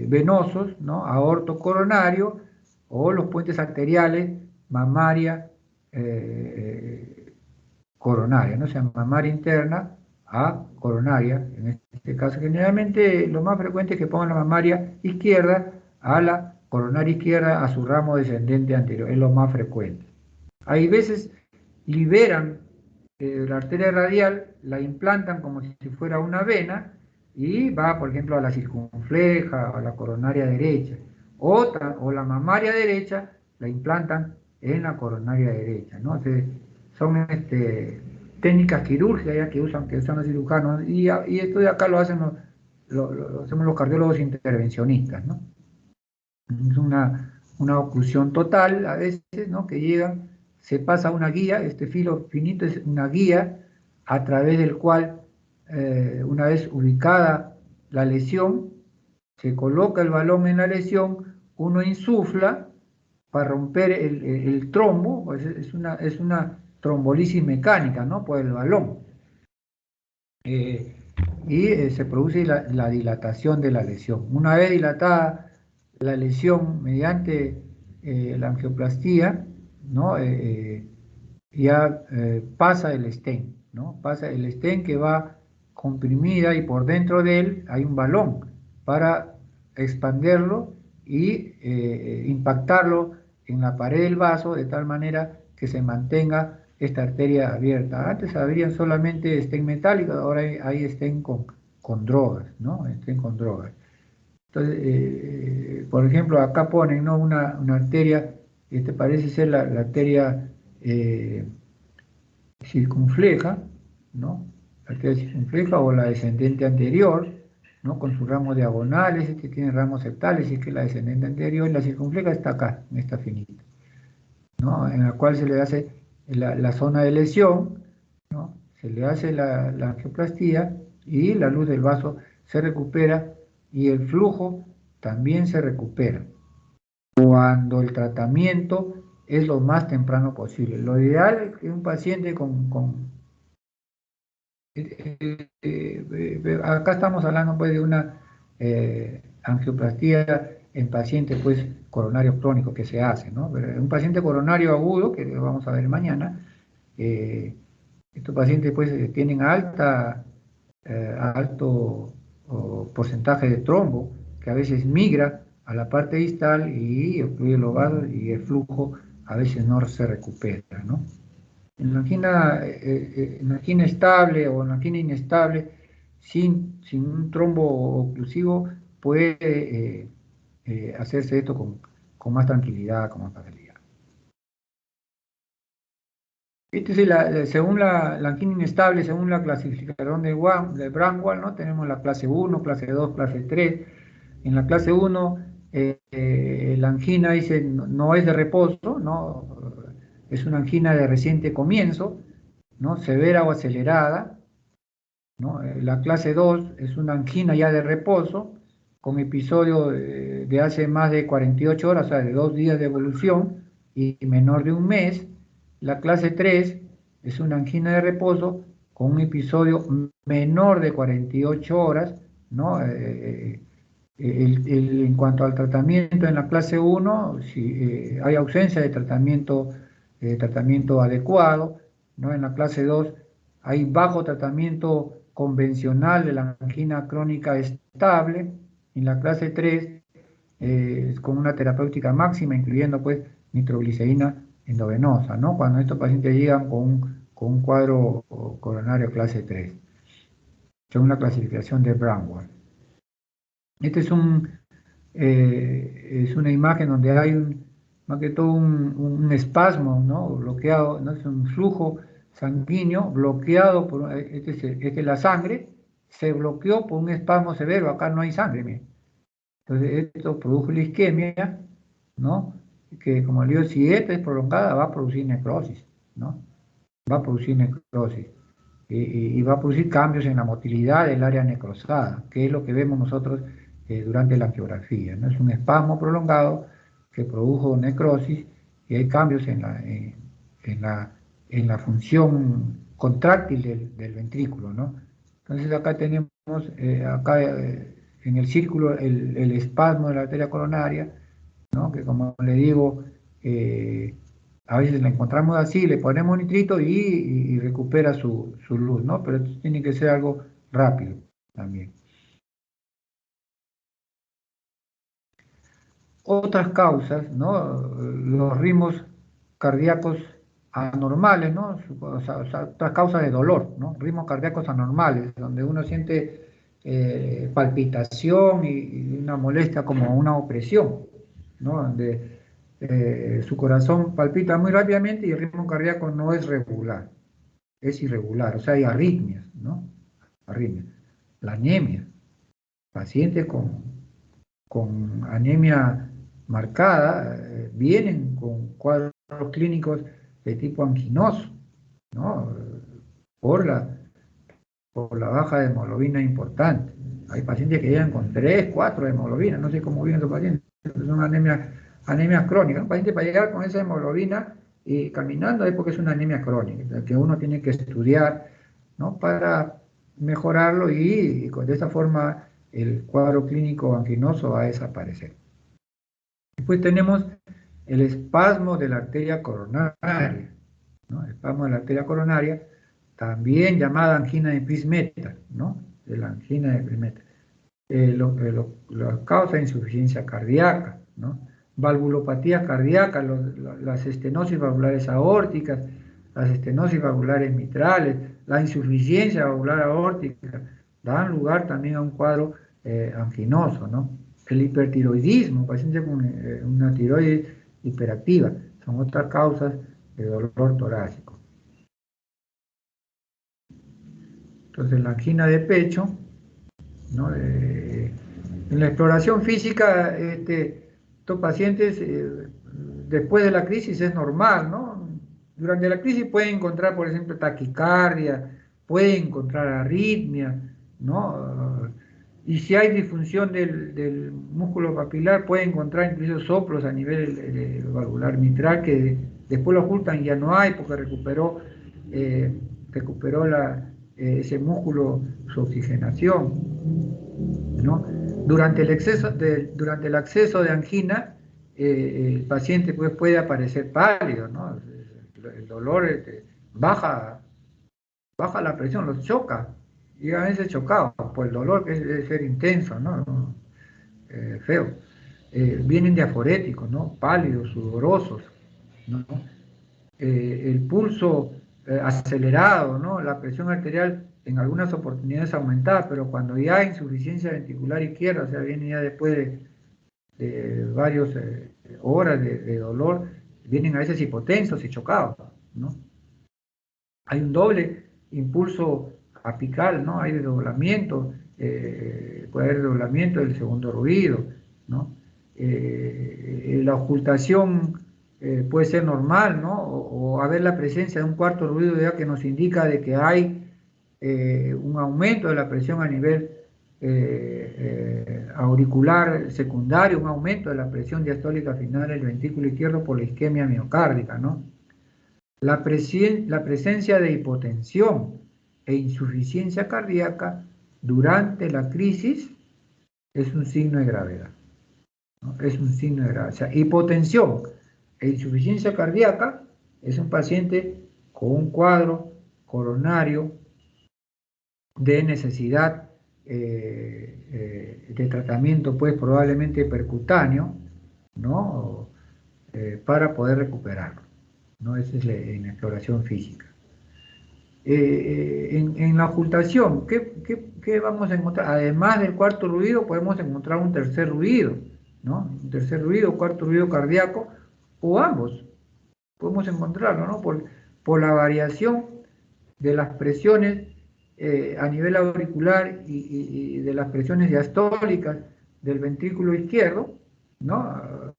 venosos, ¿no? Aorto coronario, o los puentes arteriales, mamaria, coronaria, ¿no? O sea, mamaria interna a coronaria, en este caso. Generalmente lo más frecuente es que pongan la mamaria izquierda a la coronaria izquierda a su ramo descendente anterior, es lo más frecuente. Hay veces liberan la arteria radial, la implantan como si fuera una vena y va, por ejemplo, a la circunfleja, a la coronaria derecha, o la mamaria derecha la implantan en la coronaria derecha, ¿no? Entonces, son técnicas quirúrgicas ya que usan los cirujanos, y esto de acá lo hacen lo hacemos los cardiólogos intervencionistas, ¿no? Es una oclusión total a veces, ¿no? Que llega, se pasa una guía, este filo finito es una guía a través del cual, una vez ubicada la lesión, se coloca el balón en la lesión, uno insufla para romper el trombo, pues es una trombolisis mecánica, ¿no? Por el balón. Y se produce la dilatación de la lesión. Una vez dilatada la lesión mediante la angioplastía, ¿no? Ya pasa el stent, ¿no? Pasa el stent que va comprimida y por dentro de él hay un balón para expanderlo y impactarlo en la pared del vaso de tal manera que se mantenga esta arteria abierta. Antes habrían solamente stent metálicos, ahora hay stent con drogas, ¿no? Stent con drogas. Entonces, por ejemplo, acá ponen, ¿no? Una arteria, parece ser la arteria circunfleja, ¿no? La arteria circunfleja o la descendente anterior, ¿no? Con sus ramos diagonales, tiene ramos septales, y es que la descendente anterior, la circunfleja está acá, en esta finita, ¿no? En la cual se le hace la zona de lesión, ¿no? Se le hace la angioplastía y la luz del vaso se recupera y el flujo también se recupera cuando el tratamiento es lo más temprano posible. Lo ideal es que un paciente acá estamos hablando pues de una angioplastía en pacientes pues coronarios crónicos que se hace, ¿no? Pero un paciente coronario agudo, que lo vamos a ver mañana, estos pacientes pues tienen alto porcentaje de trombo, que a veces migra a la parte distal y obstruye los vasos y el flujo a veces no se recupera, ¿no? En la angina estable o en la angina inestable, sin un trombo oclusivo, puede hacerse esto con más tranquilidad, con más facilidad. Este es según la angina inestable, según la clasificación de Brandwall, ¿no? Tenemos la clase 1, clase 2, clase 3. En la clase 1, la angina dice no es de reposo, ¿no? Es una angina de reciente comienzo, ¿no? Severa o acelerada, ¿no? La clase 2 es una angina ya de reposo, con episodio de hace más de 48 horas, o sea, de 2 días de evolución y menor de un mes. La clase 3 es una angina de reposo con un episodio menor de 48 horas, ¿no? En cuanto al tratamiento en la clase 1, si hay ausencia de tratamiento adecuado, ¿no? En la clase 2 hay bajo tratamiento convencional de la angina crónica estable. En la clase 3, con una terapéutica máxima, incluyendo pues nitroglicerina endovenosa, ¿no? Cuando estos pacientes llegan con un cuadro coronario clase 3, según la clasificación de Brandwall. Este es una imagen donde hay más que todo un espasmo, ¿no? Bloqueado, ¿no? Es un flujo sanguíneo bloqueado por, este es la sangre, se bloqueó por un espasmo severo, acá no hay sangre, miren. Entonces esto produjo la isquemia, ¿no? que como le digo, si esta es prolongada, va a producir necrosis, ¿no? Va a producir necrosis. Y va a producir cambios en la motilidad del área necrosada, que es lo que vemos nosotros durante la angiografía, ¿no? Es un espasmo prolongado que produjo necrosis y hay cambios en la, en la función contráctil del ventrículo, ¿no? Entonces acá tenemos, en el círculo, el espasmo de la arteria coronaria, ¿no? Que como le digo, a veces la encontramos así, le ponemos nitrito y recupera su luz, ¿no? Pero esto tiene que ser algo rápido también. Otras causas, ¿no? Los ritmos cardíacos anormales, ¿no? O sea, otras causas de dolor, ¿no? Ritmos cardíacos anormales, donde uno siente palpitación y una molestia como una opresión, ¿no? Donde su corazón palpita muy rápidamente y el ritmo cardíaco no es regular, es irregular, o sea, hay arritmias, ¿no? Arritmias. La anemia, pacientes con anemia marcada vienen con cuadros clínicos de tipo anginoso, ¿no? Por la baja de hemoglobina importante. Hay pacientes que llegan con 3, 4 de hemoglobina, no sé cómo vienen esos pacientes, son anemias crónicas. Un paciente para llegar con esa hemoglobina y caminando es porque es una anemia crónica, que uno tiene que estudiar, ¿no? Para mejorarlo y de esa forma el cuadro clínico anquinoso va a desaparecer. Después tenemos el espasmo de la arteria coronaria, ¿no? El espasmo de la arteria coronaria, también llamada angina de Prismeta, ¿no? De la angina de Prismeta. Lo causa insuficiencia cardíaca, ¿no? Valvulopatía cardíaca, las estenosis valvulares aórticas, las estenosis valvulares mitrales, la insuficiencia valvular aórtica, dan lugar también a un cuadro anginoso, ¿no? El hipertiroidismo, pacientes con una tiroides hiperactiva, son otras causas de dolor torácico. Entonces, la angina de pecho, ¿no? En la exploración física, estos pacientes, después de la crisis es normal, ¿no? Durante la crisis pueden encontrar, por ejemplo, taquicardia, pueden encontrar arritmia, ¿no? Y si hay disfunción del músculo papilar, puede encontrar incluso soplos a nivel valvular mitral que después lo ocultan y ya no hay porque recuperó ese músculo su oxigenación, ¿no? Durante el acceso de angina, el paciente pues, puede aparecer pálido, ¿no? El dolor baja la presión, los choca, y a veces chocados por el dolor que debe ser intenso, ¿no? Feo. Vienen diaforéticos, ¿no? Pálidos, sudorosos, ¿no? El pulso acelerado, ¿no? La presión arterial en algunas oportunidades aumentada, pero cuando ya hay insuficiencia ventricular izquierda, o sea, viene ya después de varias horas de dolor, vienen a veces hipotensos y chocados, ¿no? Hay un doble impulso apical, ¿no? Hay desdoblamiento, puede haber desdoblamiento del segundo ruido, ¿no? La ocultación puede ser normal, ¿no? O haber la presencia de un cuarto ruido ya que nos indica de que hay un aumento de la presión a nivel auricular secundario, un aumento de la presión diastólica final del ventrículo izquierdo por la isquemia miocárdica, ¿no? La presencia de hipotensión e insuficiencia cardíaca durante la crisis es un signo de gravedad, ¿no? Es un signo de gravedad. O sea, hipotensión e insuficiencia cardíaca es un paciente con un cuadro coronario de necesidad de tratamiento, pues probablemente percutáneo, ¿no? Para poder recuperarlo, ¿no? Esa es en exploración física. En la ocultación, ¿qué vamos a encontrar? Además del cuarto ruido, podemos encontrar un tercer ruido, ¿no? Un tercer ruido, cuarto ruido cardíaco, o ambos, podemos encontrarlo, ¿no? Por la variación de las presiones a nivel auricular y de las presiones diastólicas del ventrículo izquierdo, ¿no?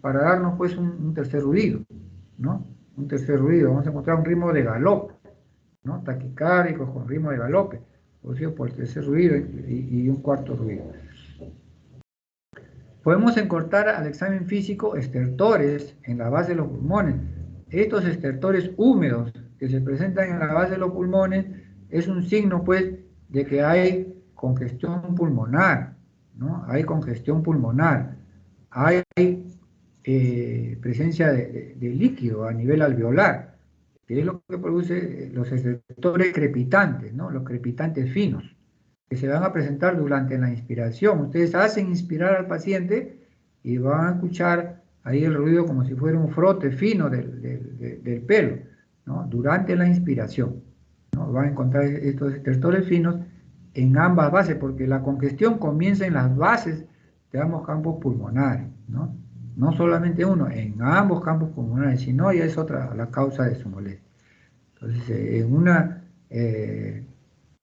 para darnos pues un tercer ruido, ¿no? Un tercer ruido, vamos a encontrar un ritmo de galope, ¿no? Taquicárdicos con ritmo de galope, producido por el tercer ruido y un cuarto ruido. Podemos encontrar al examen físico estertores en la base de los pulmones. Estos estertores húmedos que se presentan en la base de los pulmones es un signo, pues, de que hay congestión pulmonar, ¿no? Hay congestión pulmonar, hay presencia de líquido a nivel alveolar, que es lo que produce los estertores crepitantes, ¿no? Los crepitantes finos, que se van a presentar durante la inspiración. Ustedes hacen inspirar al paciente y van a escuchar ahí el ruido como si fuera un frote fino del pelo, ¿no? Durante la inspiración, ¿no? Van a encontrar estos estertores finos en ambas bases, porque la congestión comienza en las bases de ambos campos pulmonares, ¿no? No solamente uno, en ambos campos pulmonares, si no, ya es otra la causa de su molestia. Entonces, en una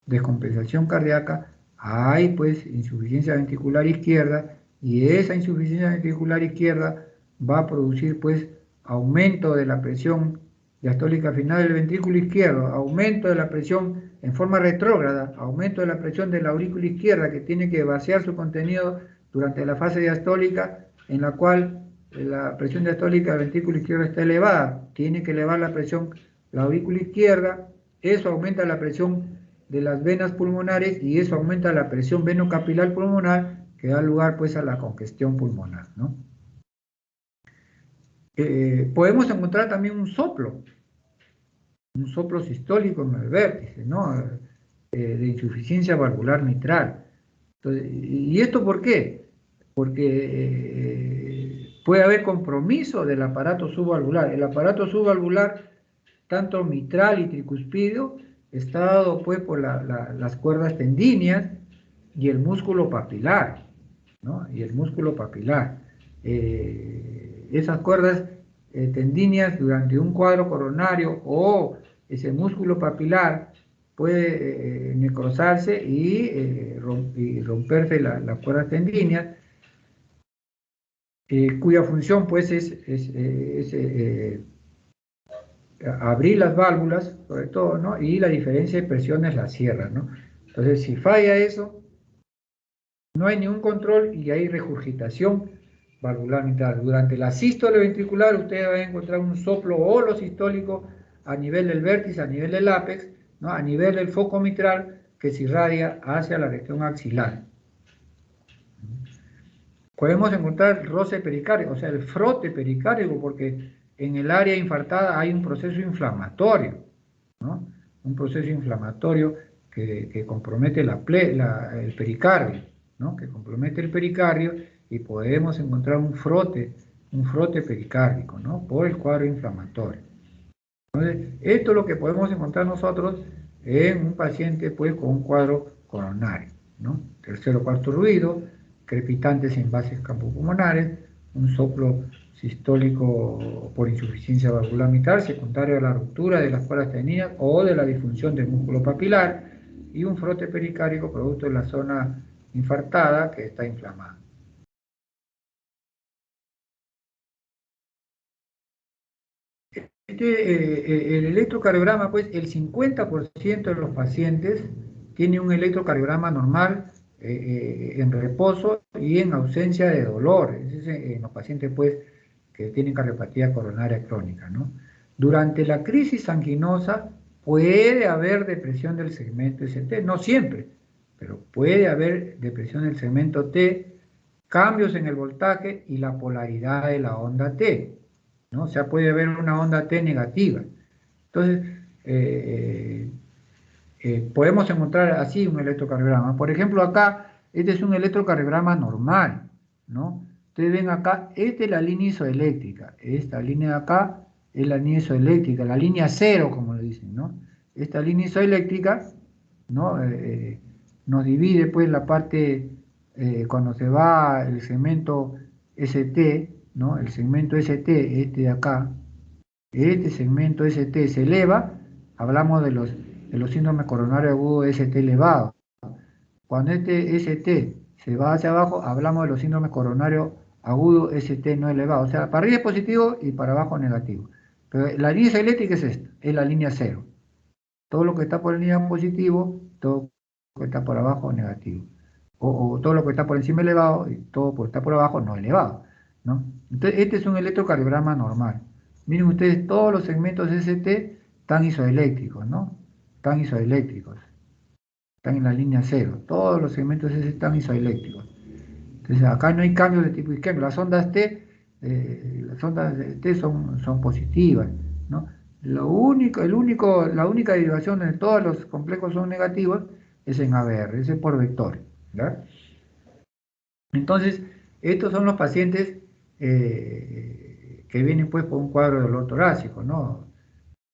descompensación cardíaca hay pues insuficiencia ventricular izquierda, y esa insuficiencia ventricular izquierda va a producir pues aumento de la presión diastólica final del ventrículo izquierdo, aumento de la presión en forma retrógrada, aumento de la presión de la aurícula izquierda, que tiene que vaciar su contenido durante la fase diastólica, en la cual la presión diastólica del ventrículo izquierdo está elevada, tiene que elevar la presión la aurícula izquierda, eso aumenta la presión de las venas pulmonares y eso aumenta la presión venocapilar pulmonar, que da lugar pues a la congestión pulmonar, ¿no? Podemos encontrar también un soplo sistólico en el vértice, ¿no? De insuficiencia valvular mitral. Entonces, ¿y esto por qué? Porque puede haber compromiso del aparato subvalvular. El aparato subvalvular, tanto mitral y tricuspídeo, está dado pues por las cuerdas tendíneas y el músculo papilar, ¿no? Y el músculo papilar. Esas cuerdas tendíneas durante un cuadro coronario o ese músculo papilar puede necrosarse y romperse las cuerdas tendíneas, cuya función pues es abrir las válvulas, sobre todo, ¿no? Y la diferencia de presiones las cierra, ¿no? Entonces, si falla eso, no hay ningún control y hay regurgitación valvular mitral. Durante la sístole ventricular, ustedes van a encontrar un soplo holosistólico a nivel del vértice, a nivel del ápex, ¿no? A nivel del foco mitral, que se irradia hacia la región axilar. Podemos encontrar roce pericárdico, o sea, el frote pericárdico, porque en el área infartada hay un proceso inflamatorio, ¿no? Un proceso inflamatorio que compromete el pericardio, ¿no? Que compromete el pericardio, y podemos encontrar un frote pericárdico, ¿no? Por el cuadro inflamatorio. Entonces, esto es lo que podemos encontrar nosotros en un paciente pues con un cuadro coronario, ¿no? Tercer o cuarto ruido, crepitantes en bases campopulmonares, un soplo sistólico por insuficiencia valvular mitral secundario a la ruptura de las cuerdas tendíneas o de la disfunción del músculo papilar, y un frote pericárdico producto de la zona infartada que está inflamada. El electrocardiograma, pues el 50% de los pacientes tiene un electrocardiograma normal en reposo y en ausencia de dolor. Es en los pacientes pues que tienen cardiopatía coronaria crónica, ¿no? Durante la crisis sanguinosa puede haber depresión del segmento ST, no siempre, pero puede haber depresión del segmento T, cambios en el voltaje y la polaridad de la onda T, ¿no? O sea, puede haber una onda T negativa. Entonces, podemos encontrar así un electrocardiograma. Por ejemplo, acá, este es un electrocardiograma normal, ¿no? Ustedes ven acá, esta es la línea isoeléctrica. Esta línea de acá es la línea isoeléctrica, la línea cero, como le dicen, ¿no? Esta línea isoeléctrica, ¿no? Nos divide, pues, la parte, cuando se va el segmento ST, ¿no? El segmento ST, este de acá, este segmento ST se eleva, hablamos de los síndromes coronarios agudos ST elevado. Cuando este ST se va hacia abajo, hablamos de los síndromes coronarios agudo ST no elevado. O sea, para arriba es positivo y para abajo negativo. Pero la línea eléctrica es esta, es la línea cero. Todo lo que está por la línea positivo, todo lo que está por abajo negativo. O todo lo que está por encima elevado y todo lo que está por abajo no elevado, ¿no? Entonces, este es un electrocardiograma normal. Miren ustedes, todos los segmentos ST están isoeléctricos, ¿no? Están isoeléctricos. Están en la línea cero. Todos los segmentos ST están isoeléctricos. Entonces, acá no hay cambios de tipo isquémico. Las ondas T son positivas, ¿no? La única derivación de todos los complejos son negativos es en ABR, ese es por vectores, ¿verdad? Entonces, estos son los pacientes que vienen pues por un cuadro de dolor torácico, ¿no?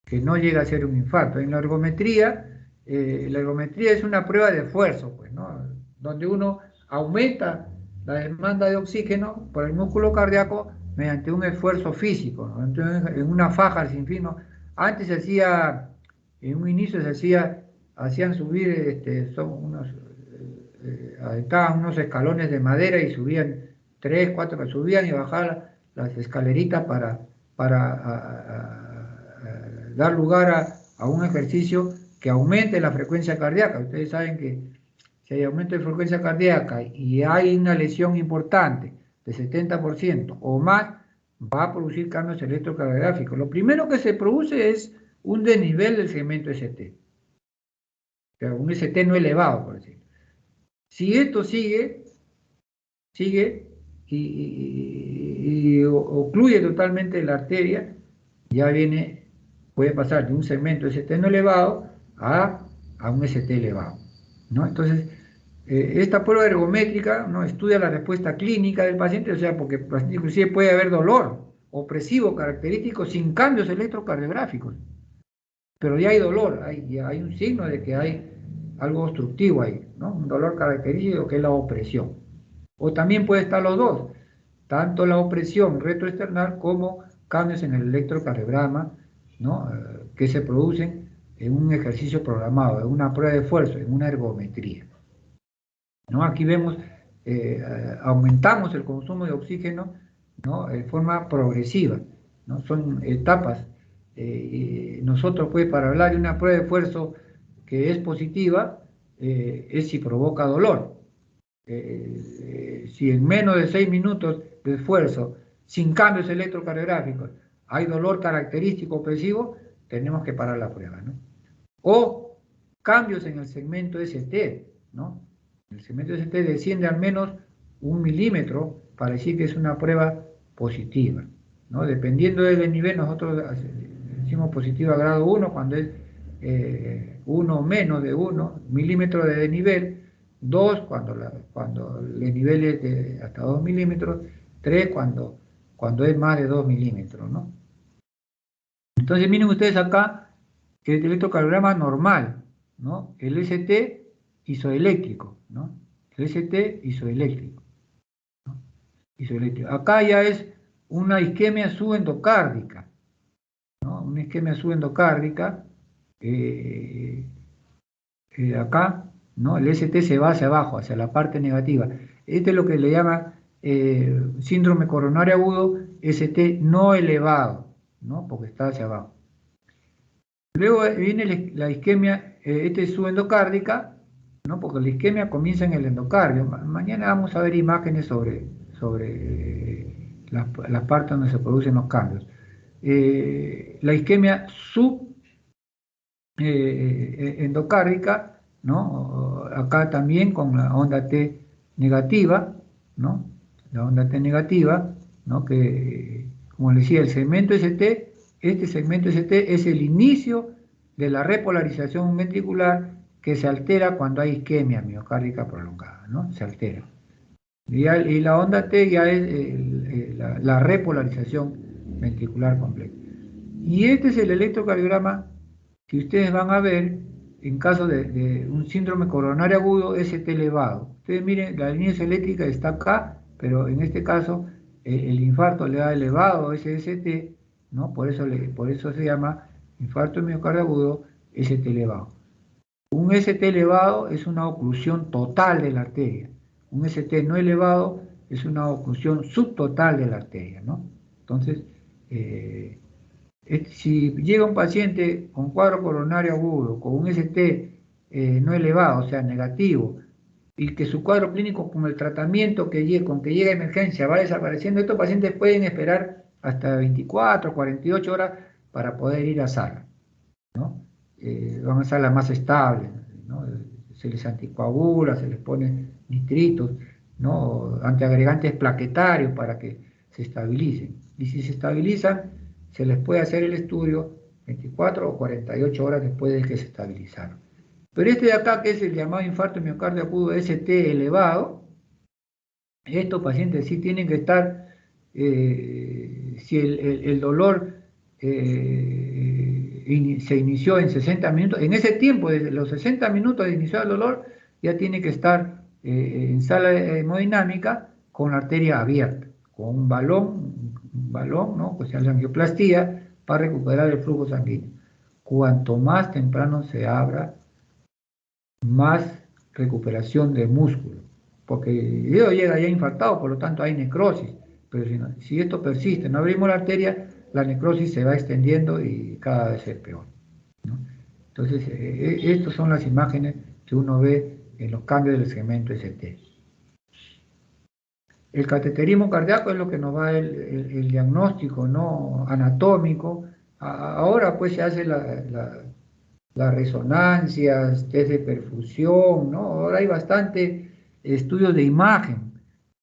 Que no llega a ser un infarto. En la ergometría es una prueba de esfuerzo, pues, ¿no? Donde uno aumenta la demanda de oxígeno por el músculo cardíaco mediante un esfuerzo físico, ¿no? Entonces, en una faja sin fin, ¿no? Antes se hacía, en un inicio hacían subir, estaban unos escalones de madera y subían 3, 4, subían y bajaban las escaleritas para dar lugar a un ejercicio que aumente la frecuencia cardíaca. Ustedes saben que si hay aumento de frecuencia cardíaca y hay una lesión importante de 70% o más, va a producir cambios electrocardiográficos. Lo primero que se produce es un desnivel del segmento ST, pero un ST no elevado, por decirlo. Si esto sigue y ocluye totalmente la arteria, ya puede pasar de un segmento ST no elevado a un ST elevado, ¿no? Entonces, esta prueba ergométrica, ¿no?, estudia la respuesta clínica del paciente, o sea, porque inclusive puede haber dolor opresivo característico sin cambios electrocardiográficos, pero ya hay dolor, hay un signo de que hay algo obstructivo ahí, ¿no? Un dolor característico que es la opresión. O también puede estar los dos, tanto la opresión retroesternal como cambios en el electrocardiograma, ¿no?, que se producen en un ejercicio programado, en una prueba de esfuerzo, en una ergometría, ¿no? Aquí vemos, aumentamos el consumo de oxígeno, ¿no?, de forma progresiva, ¿no? Son etapas. Nosotros, pues, para hablar de una prueba de esfuerzo que es positiva, es si provoca dolor. Si en menos de 6 minutos de esfuerzo, sin cambios electrocardiográficos, hay dolor característico opresivo, tenemos que parar la prueba, ¿no? O cambios en el segmento ST, ¿no? El segmento ST desciende al menos 1 milímetro para decir que es una prueba positiva, ¿no? Dependiendo del nivel, nosotros decimos positiva grado 1 cuando es 1 menos de 1 milímetros de desnivel, 2 cuando el nivel es de hasta 2 milímetros, 3 cuando es más de 2 milímetros, ¿no? Entonces miren ustedes acá el electrocardiograma normal, ¿no? El ST isoeléctrico, ¿no? El ST isoeléctrico, ¿no? Isoeléctrico. Acá ya es una isquemia subendocárdica, ¿no? Una isquemia subendocárdica, acá, ¿no? El ST se va hacia abajo, hacia la parte negativa. Este es lo que le llama síndrome coronario agudo, ST no elevado, ¿no? Porque está hacia abajo. Luego viene la isquemia, subendocárdica, ¿no? Porque la isquemia comienza en el endocardio. Mañana vamos a ver imágenes sobre las partes donde se producen los cambios. La isquemia subendocárdica, ¿no? Acá también con la onda T negativa, ¿no? La onda T negativa, ¿no? Que, como les decía, el segmento ST, este segmento ST es el inicio de la repolarización ventricular que se altera cuando hay isquemia miocárdica prolongada, ¿no? Se altera. Y la onda T ya es la repolarización ventricular completa. Y este es el electrocardiograma que ustedes van a ver en caso de un síndrome coronario agudo ST elevado. Ustedes miren, la línea eléctrica está acá, pero en este caso el infarto le da elevado ese ST, ¿no? Por eso se llama infarto miocardio agudo ST elevado. Un ST elevado es una oclusión total de la arteria. Un ST no elevado es una oclusión subtotal de la arteria, ¿no? Entonces, si llega un paciente con cuadro coronario agudo, con un ST no elevado, o sea, negativo, y que su cuadro clínico con el tratamiento con que llega a emergencia va desapareciendo, estos pacientes pueden esperar hasta 24, 48 horas para poder ir a sala, ¿no? Van a salas más estables, ¿no? Se les anticoagula, se les pone nitritos, ¿no? Antiagregantes plaquetarios para que se estabilicen. Y si se estabilizan, se les puede hacer el estudio 24 o 48 horas después de que se estabilizaron. Pero este de acá, que es el llamado infarto miocardio agudo ST elevado, estos pacientes sí tienen que estar, si el dolor se inició en 60 minutos, en ese tiempo, desde los 60 minutos de iniciar el dolor, ya tiene que estar en sala hemodinámica con la arteria abierta, con un balón, ¿no? Pues se hace angioplastía para recuperar el flujo sanguíneo. Cuanto más temprano se abra, más recuperación de músculo, porque el dedo llega ya infartado, por lo tanto hay necrosis, pero si esto persiste, no abrimos la arteria, la necrosis se va extendiendo y cada vez es peor, ¿no? Entonces, estas son las imágenes que uno ve en los cambios del segmento ST. El cateterismo cardíaco es lo que nos va el diagnóstico, ¿no? Anatómico. Ahora pues se hace las resonancias, test de perfusión, ¿no? Ahora hay bastante estudios de imagen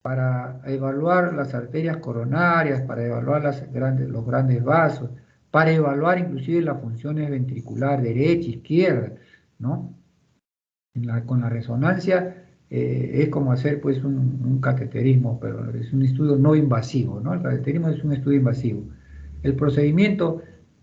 para evaluar las arterias coronarias, para evaluar los grandes vasos, para evaluar inclusive las funciones ventricular derecha, izquierda, ¿no? Con la resonancia es como hacer pues un cateterismo, pero es un estudio no invasivo, ¿no? El cateterismo es un estudio invasivo. El procedimiento,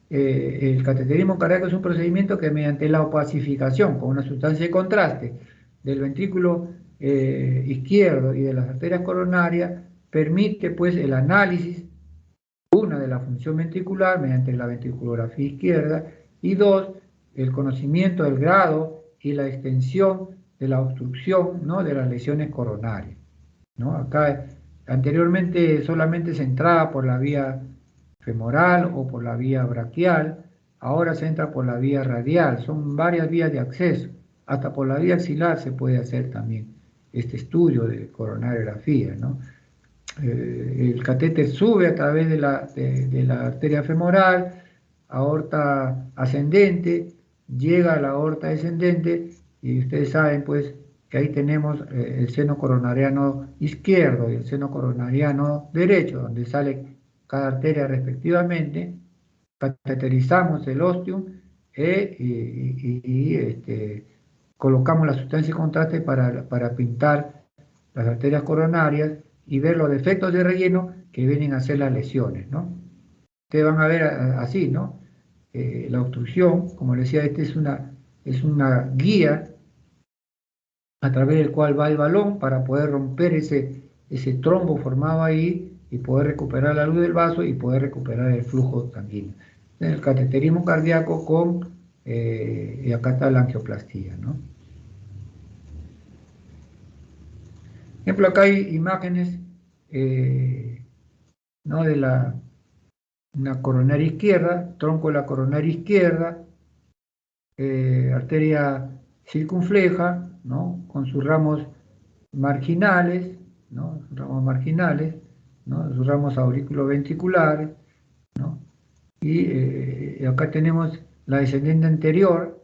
el cateterismo cardíaco es un procedimiento que mediante la opacificación con una sustancia de contraste del ventrículo izquierdo y de las arterias coronarias permite pues el análisis, una, de la función ventricular mediante la ventriculografía izquierda, y dos, el conocimiento del grado y la extensión de la obstrucción, ¿no? De las lesiones coronarias, ¿no? Acá anteriormente solamente se entraba por la vía femoral o por la vía braquial, ahora se entra por la vía radial, son varias vías de acceso, hasta por la vía axilar se puede hacer también este estudio de coronariografía, ¿no? El catéter sube a través de la arteria femoral, aorta ascendente, llega a la aorta descendente y ustedes saben pues que ahí tenemos el seno coronariano izquierdo y el seno coronariano derecho, donde sale cada arteria respectivamente, cateterizamos el ostium colocamos la sustancia de contraste para pintar las arterias coronarias y ver los defectos de relleno que vienen a ser las lesiones, ¿no? Ustedes van a ver así, ¿no? La obstrucción, como les decía, es una guía a través del cual va el balón para poder romper ese trombo formado ahí y poder recuperar la luz del vaso y poder recuperar el flujo sanguíneo. El cateterismo cardíaco y acá está la angioplastía, ¿no? Por ejemplo, acá hay imágenes ¿no? de una coronaria izquierda, tronco de la coronaria izquierda, arteria circunfleja, ¿no? Con sus ramos marginales, ¿no? Ramos marginales, ¿no? Sus ramos auriculoventriculares, ¿no? Y acá tenemos la descendente anterior,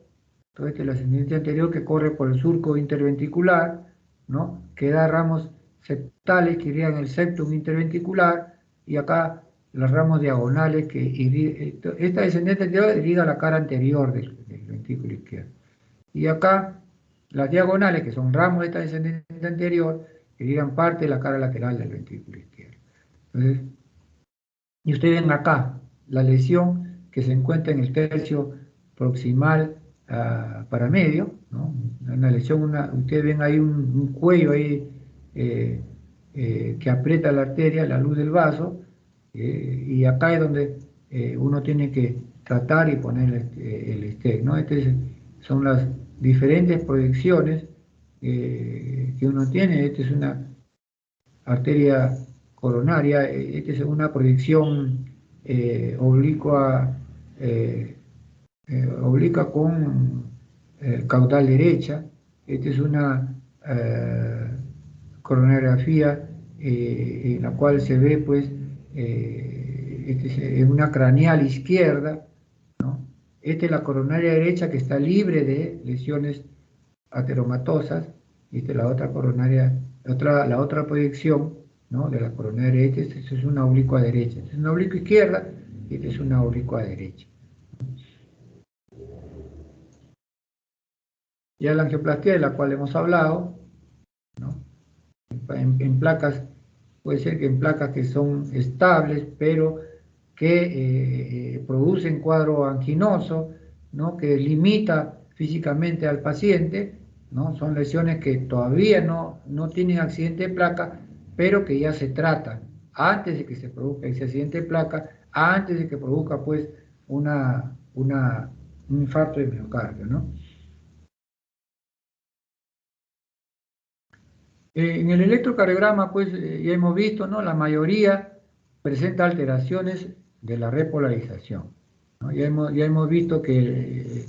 todo este es la descendente anterior que corre por el surco interventricular, ¿no? Que da ramos septales que irrigan el septum interventricular, y acá los ramos diagonales que irrigan, esta descendente anterior irriga la cara anterior del ventrículo izquierdo. Y acá las diagonales, que son ramos de esta descendente anterior, irrigan parte de la cara lateral del ventrículo izquierdo. Entonces, y ustedes ven acá la lesión que se encuentra en el tercio proximal para medio, ¿no? Una lesión, ustedes ven ahí un cuello ahí que aprieta la arteria, la luz del vaso, y acá es donde uno tiene que tratar y poner el stent, ¿no? Son las diferentes proyecciones que uno tiene. Esta es arteria coronaria. Esta es una proyección oblicua, oblicua con caudal derecha. Esta es una coronariografía en la cual se ve pues una craneal izquierda, ¿no? Esta es la coronaria derecha que está libre de lesiones ateromatosas, y esta es la otra coronaria, la otra proyección, ¿no?, de la coronaria derecha. Esta es una oblicua derecha, esta es una oblicua izquierda y esta es una oblicua derecha. Ya la angioplastia, de la cual hemos hablado, ¿no?, en placas, puede ser que en placas que son estables, pero que producen cuadro anginoso, ¿no?, que limita físicamente al paciente, ¿no? Son lesiones que todavía no tienen accidente de placa, pero que ya se tratan antes de que se produzca ese accidente de placa, antes de que produzca pues un infarto de miocardio, ¿no? En el electrocardiograma, pues ya hemos visto, ¿no?, la mayoría presenta alteraciones de la repolarización, ¿no? Ya hemos visto que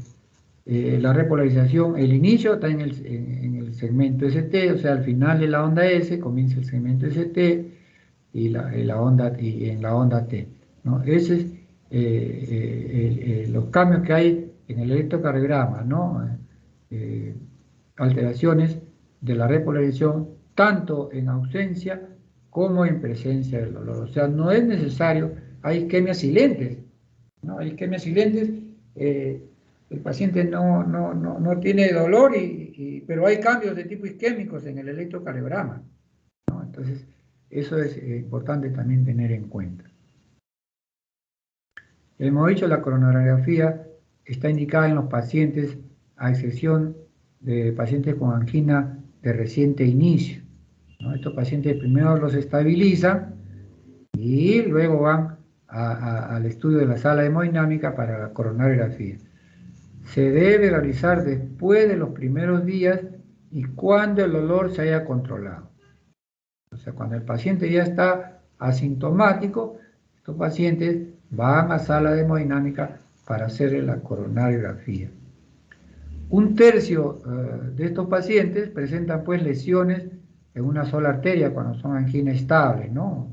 la repolarización, el inicio está en el segmento ST, o sea, al final de la onda S comienza el segmento ST y en la onda T, ¿no? Ese es los cambios que hay en el electrocardiograma, ¿no? Alteraciones de la repolarización tanto en ausencia como en presencia del dolor. O sea, no es necesario, hay isquemias silentes, ¿no? Hay isquemias silentes, el paciente no tiene dolor, pero hay cambios de tipo isquémicos en el electrocardiograma, ¿no? Entonces, eso es importante también tener en cuenta. Hemos dicho, la coronariografía está indicada en los pacientes, a excepción de pacientes con angina de reciente inicio, ¿no? Estos pacientes primero los estabilizan y luego van al estudio de la sala hemodinámica para la coronariografía. Se debe realizar después de los primeros días y cuando el dolor se haya controlado. O sea, cuando el paciente ya está asintomático, estos pacientes van a sala de hemodinámica para hacerle la coronariografía. Un tercio de estos pacientes presentan pues lesiones en una sola arteria cuando son angina estables, ¿no?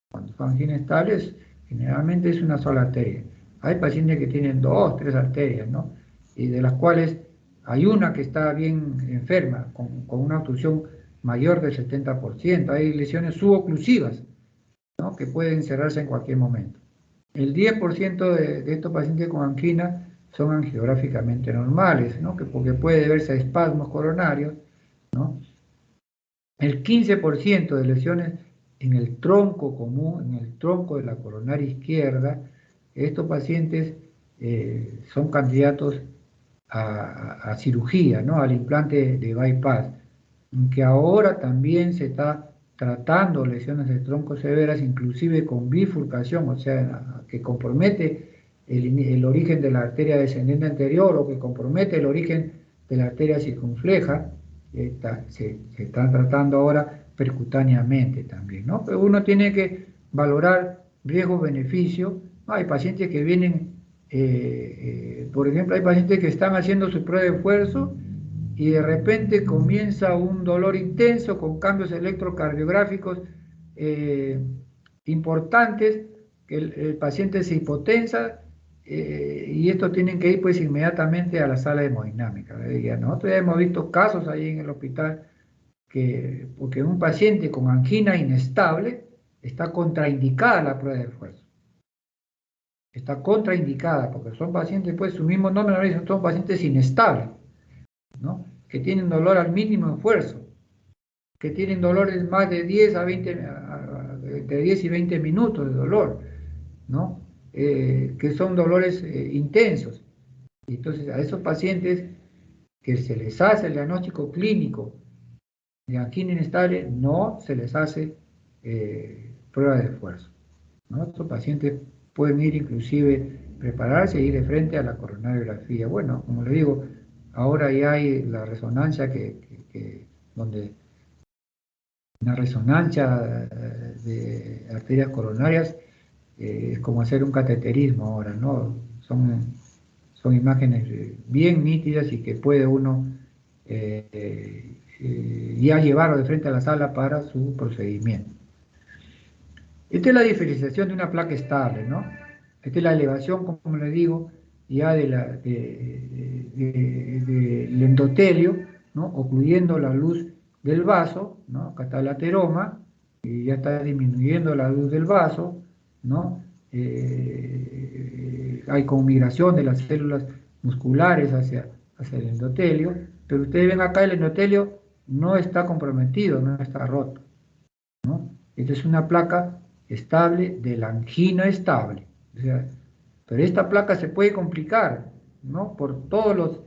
Cuando son angina estables, generalmente es una sola arteria. Hay pacientes que tienen 2, 3 arterias, ¿no? Y de las cuales hay una que está bien enferma, con una obstrucción mayor del 70%. Hay lesiones suboclusivas, ¿no?, que pueden cerrarse en cualquier momento. El 10% de estos pacientes con angina son angiográficamente normales, ¿no?, porque puede deberse a espasmos coronarios, ¿no? El 15% de lesiones en el tronco común, en el tronco de la coronaria izquierda, estos pacientes son candidatos a cirugía, ¿no?, al implante de bypass, que ahora también se está tratando lesiones de tronco severas, inclusive con bifurcación, o sea, que compromete el origen de la arteria descendente anterior o que compromete el origen de la arteria circunfleja. Se están tratando ahora percutáneamente también, ¿no? Pero uno tiene que valorar riesgo-beneficio. Hay pacientes que vienen, por ejemplo, hay pacientes que están haciendo su prueba de esfuerzo y de repente comienza un dolor intenso con cambios electrocardiográficos importantes, que el paciente se hipotensa, y estos tienen que ir pues inmediatamente a la sala hemodinámica. Nosotros ya hemos visto casos ahí en el hospital porque un paciente con angina inestable está contraindicada la prueba de esfuerzo. Está contraindicada porque son pacientes, pues su mismo nombre lo dice, son pacientes inestables, ¿no?, que tienen dolor al mínimo esfuerzo, que tienen dolores más de 10 a 20, de 10 y 20 minutos de dolor, ¿no?, que son dolores intensos. Entonces, a esos pacientes que se les hace el diagnóstico clínico de angina inestable, no se les hace prueba de esfuerzo, ¿no? Estos pacientes pueden ir inclusive prepararse e ir de frente a la coronariografía. Bueno, como le digo, ahora ya hay la resonancia donde Una resonancia de arterias coronarias es como hacer un cateterismo ahora, ¿no? Son imágenes bien nítidas y que puede uno ya llevarlo de frente a la sala para su procedimiento. Esta es la diferenciación de una placa estable, ¿no? Esta es la elevación, como le digo, ya del endotelio, ¿no? Ocluyendo la luz del vaso, ¿no? Acá está el ateroma, y ya está disminuyendo la luz del vaso, ¿no? Hay como migración de las células musculares hacia el endotelio, pero ustedes ven acá el endotelio no está comprometido, no está roto, ¿no? Esta es una placa estable de la angina estable. O sea, pero esta placa se puede complicar, ¿no? Por todos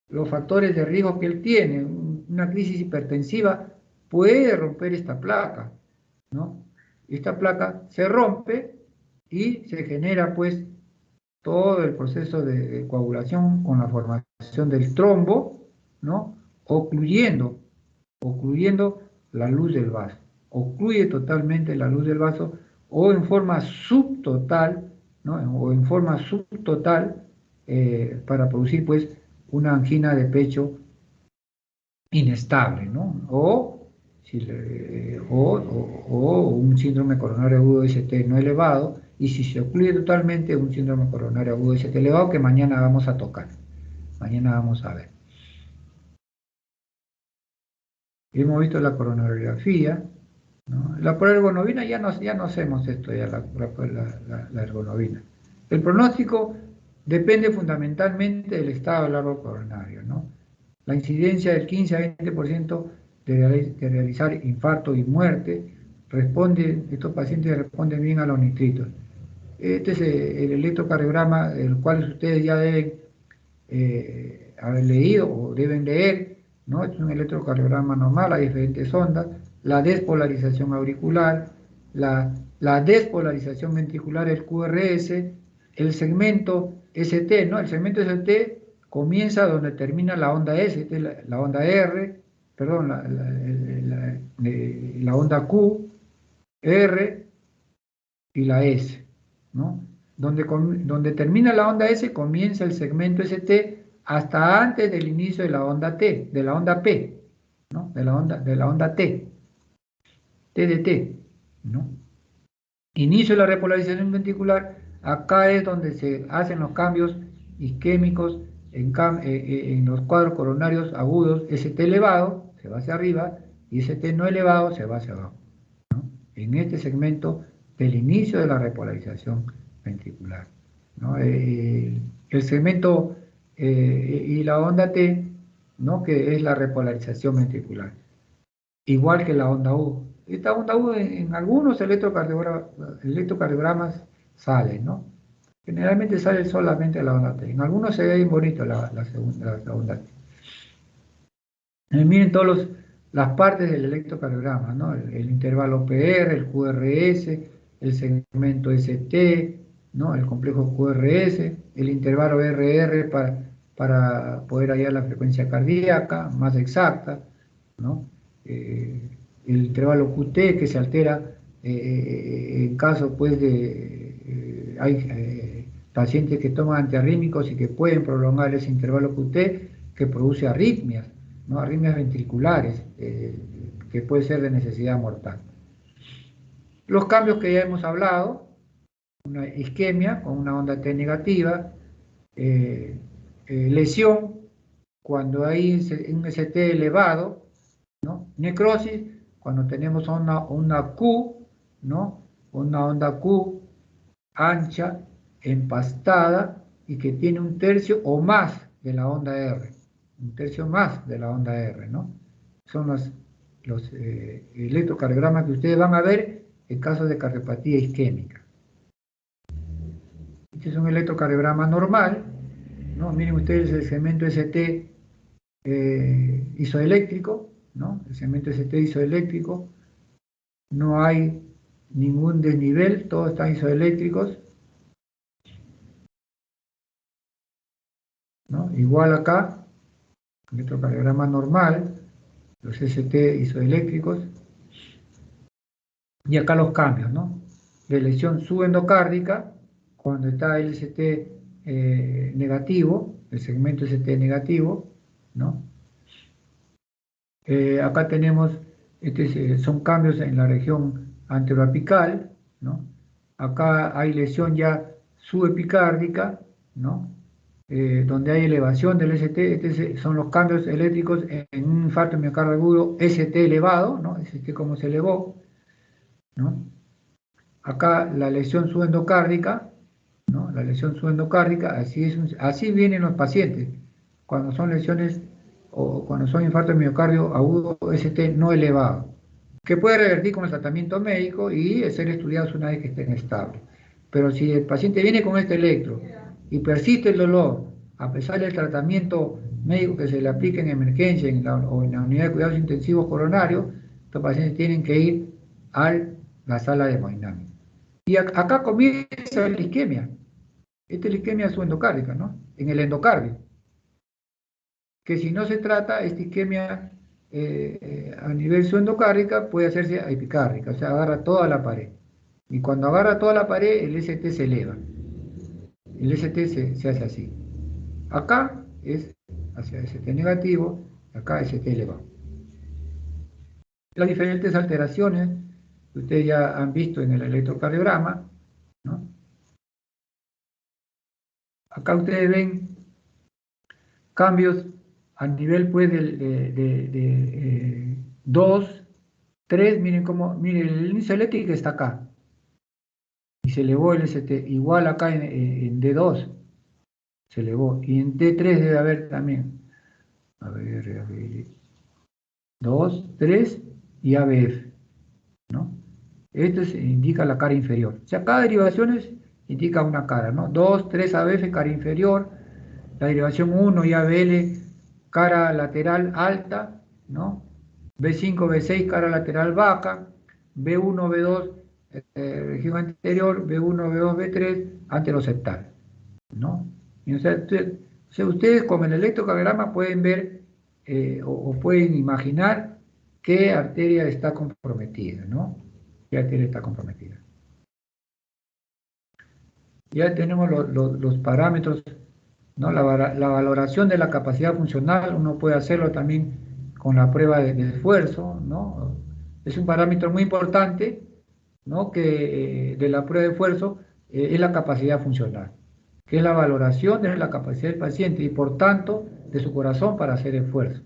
los factores de riesgo que él tiene. Una crisis hipertensiva puede romper esta placa, ¿no? Esta placa se rompe y se genera, pues, todo el proceso de coagulación con la formación del trombo, ¿no? Ocluyendo la luz del vaso. Ocluye totalmente la luz del vaso o en forma subtotal, ¿no? O en forma subtotal para producir pues una angina de pecho inestable, ¿no? O un síndrome coronario agudo ST no elevado, y si se ocluye totalmente, un síndrome coronario agudo ST elevado que mañana vamos a tocar, mañana vamos a ver. Hemos visto la coronariografía, ¿no? La proergonovina ya no hacemos esto, ya la ergonovina. El pronóstico depende fundamentalmente del estado del árbol coronario, ¿no? La incidencia del 15 a 20% de realizar infarto y muerte, estos pacientes responden bien a los nitritos. Este es el electrocardiograma, el cual ustedes ya deben haber leído o deben leer, ¿no? Es un electrocardiograma normal a diferentes ondas, la despolarización auricular, la despolarización ventricular, el QRS, el segmento ST, ¿no? El segmento ST comienza donde termina la onda S, esta es la onda R, perdón, la onda Q, R y la S, ¿no? Donde termina la onda S comienza el segmento ST hasta antes del inicio de la onda T, de la onda P, ¿no? De la onda T, T de T, ¿no? Inicio de la repolarización ventricular, acá es donde se hacen los cambios isquémicos en los cuadros coronarios agudos, ST elevado se va hacia arriba y ST no elevado se va hacia abajo, ¿no? En este segmento del inicio de la repolarización ventricular, ¿no? El segmento y la onda T, ¿no? Que es la repolarización ventricular, igual que la onda U. Esta onda U en algunos electrocardiogramas sale, ¿no? Generalmente sale solamente la onda T. En algunos se ve bien bonito la onda T. Miren todas las partes del electrocardiograma, ¿no? El intervalo PR, el QRS, el segmento ST, ¿no? El complejo QRS, el intervalo RR para poder hallar la frecuencia cardíaca más exacta, ¿no? El intervalo QT que se altera en caso pues de hay pacientes que toman antiarrítmicos y que pueden prolongar ese intervalo QT que produce arritmias, ¿no? Arritmias ventriculares que puede ser de necesidad mortal. Los cambios que ya hemos hablado, una isquemia con una onda T negativa, lesión cuando hay un ST elevado, ¿no? Necrosis cuando tenemos una Q, ¿no? Una onda Q ancha, empastada y que tiene un tercio o más de la onda R, un tercio más de la onda R, ¿no? Son los electrocardiogramas que ustedes van a ver en caso de cardiopatía isquémica. Este es un electrocardiograma normal, ¿no? Miren ustedes el segmento ST isoeléctrico, ¿no? El segmento ST isoeléctrico, no hay ningún desnivel, todos están isoeléctricos, ¿no? Igual acá, electrocardiograma normal, los ST isoeléctricos, Y acá los cambios, ¿no? De lesión subendocárdica, cuando está el ST negativo, el segmento ST negativo, ¿no? Acá tenemos, son cambios en la región anteroapical, ¿no? Acá hay lesión ya subepicárdica, ¿no? Donde hay elevación del ST, son los cambios eléctricos en un infarto miocardio agudo ST elevado, ¿no? ST como se elevó, ¿no? Acá la lesión subendocárdica, ¿no? La lesión subendocárdica, así vienen los pacientes, cuando son lesiones o cuando son infartos de miocardio agudo ST no elevado, que puede revertir con el tratamiento médico y ser estudiados una vez que estén estables. Pero si el paciente viene con este electro y persiste el dolor, a pesar del tratamiento médico que se le aplique en emergencia o en la unidad de cuidados intensivos coronarios, estos pacientes tienen que ir a la sala de hemodinámica. Y acá comienza la isquemia. Esta es la isquemia subendocárdica, ¿no? En el endocardio. Que si no se trata, esta isquemia a nivel subendocárdica puede hacerse epicárdica, o sea, agarra toda la pared. Y cuando agarra toda la pared, el ST se eleva. El ST se hace así. Acá es hacia ST negativo, acá ST elevado. Las diferentes alteraciones que ustedes ya han visto en el electrocardiograma, ¿no? Acá ustedes ven cambios a nivel pues de 2, 3, miren el índice eléctrico está acá y se elevó el ST, igual acá en D2 se elevó y en D3 debe haber también, a ver, 2, 3 y ABF, ¿no? Esto indica la cara inferior, o sea, cada derivación indica una cara, ¿no? 2, 3 ABF, cara inferior, la derivación 1 y ABL, cara lateral alta, ¿no? B5, B6, cara lateral baja, B1, B2, región anterior, B1, B2, B3, anteroseptal, ¿no? Y, o sea, ustedes con el electrocardiograma pueden ver o pueden imaginar qué arteria está comprometida, ¿no? ¿Qué arteria está comprometida? Ya tenemos los parámetros, ¿no? La valoración de la capacidad funcional, uno puede hacerlo también con la prueba de esfuerzo, ¿no? Es un parámetro muy importante, ¿no? Que de la prueba de esfuerzo es la capacidad funcional, que es la valoración de la capacidad del paciente y por tanto de su corazón para hacer esfuerzo,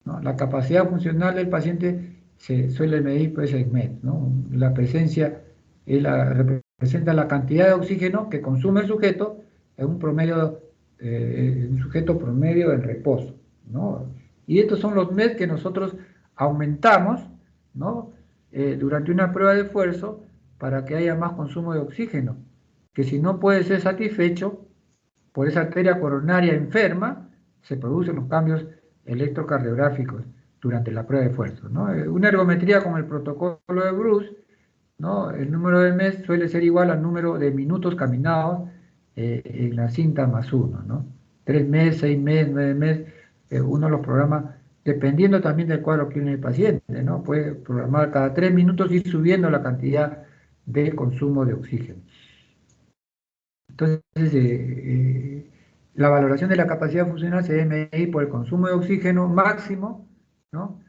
¿no? La capacidad funcional del paciente se suele medir por ese SMED, ¿no? La presencia representa la cantidad de oxígeno que consume el sujeto en un promedio, un sujeto promedio en reposo, ¿no? Y estos son los MED que nosotros aumentamos, ¿no? Durante una prueba de esfuerzo para que haya más consumo de oxígeno, que si no puede ser satisfecho por esa arteria coronaria enferma, se producen los cambios electrocardiográficos durante la prueba de esfuerzo, ¿no? Una ergometría con el protocolo de Bruce, ¿no? El número de mes suele ser igual al número de minutos caminados en la cinta más 1, ¿no? 3 meses, 6 meses, 9 meses, uno los programa dependiendo también del cuadro clínico del paciente, ¿no? Puede programar cada 3 minutos ir subiendo la cantidad de consumo de oxígeno. Entonces, la valoración de la capacidad funcional se debe medir por el consumo de oxígeno máximo, ¿no?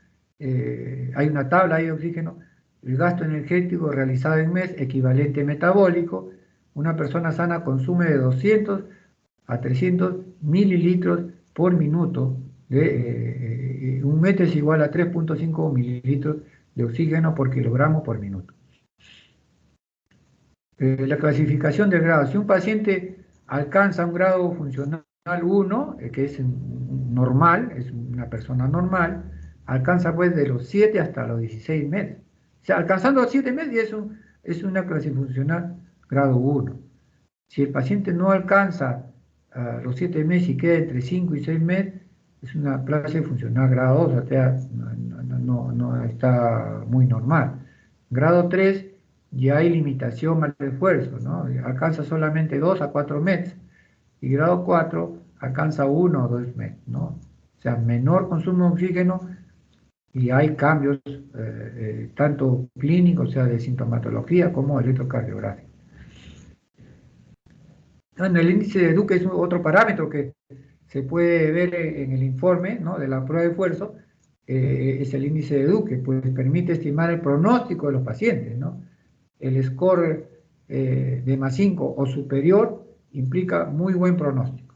Hay una tabla ahí de oxígeno, el gasto energético realizado en mes, equivalente metabólico. Una persona sana consume de 200 a 300 mililitros por minuto. Un metro es igual a 3.5 mililitros de oxígeno por kilogramo por minuto. La clasificación del grado. Si un paciente alcanza un grado funcional 1, que es normal, es una persona normal, alcanza pues de los 7 hasta los 16 meses. O sea, alcanzando los 7 meses es una clasificación funcional grado 1. Si el paciente no alcanza los 7 meses y queda entre 5 y 6 meses, es una clase funcional grado 2, o sea, no está muy normal. Grado 3, ya hay limitación al esfuerzo, ¿no? Alcanza solamente 2 a 4 meses. Y grado 4 alcanza 1 o 2 meses, ¿no? O sea, menor consumo de oxígeno y hay cambios tanto clínicos, o sea, de sintomatología, como electrocardiográficos. Bueno, el índice de Duque es otro parámetro que se puede ver en el informe, ¿no?, de la prueba de esfuerzo. Es el índice de Duque, pues permite estimar el pronóstico de los pacientes, ¿no? El score de +5 o superior implica muy buen pronóstico,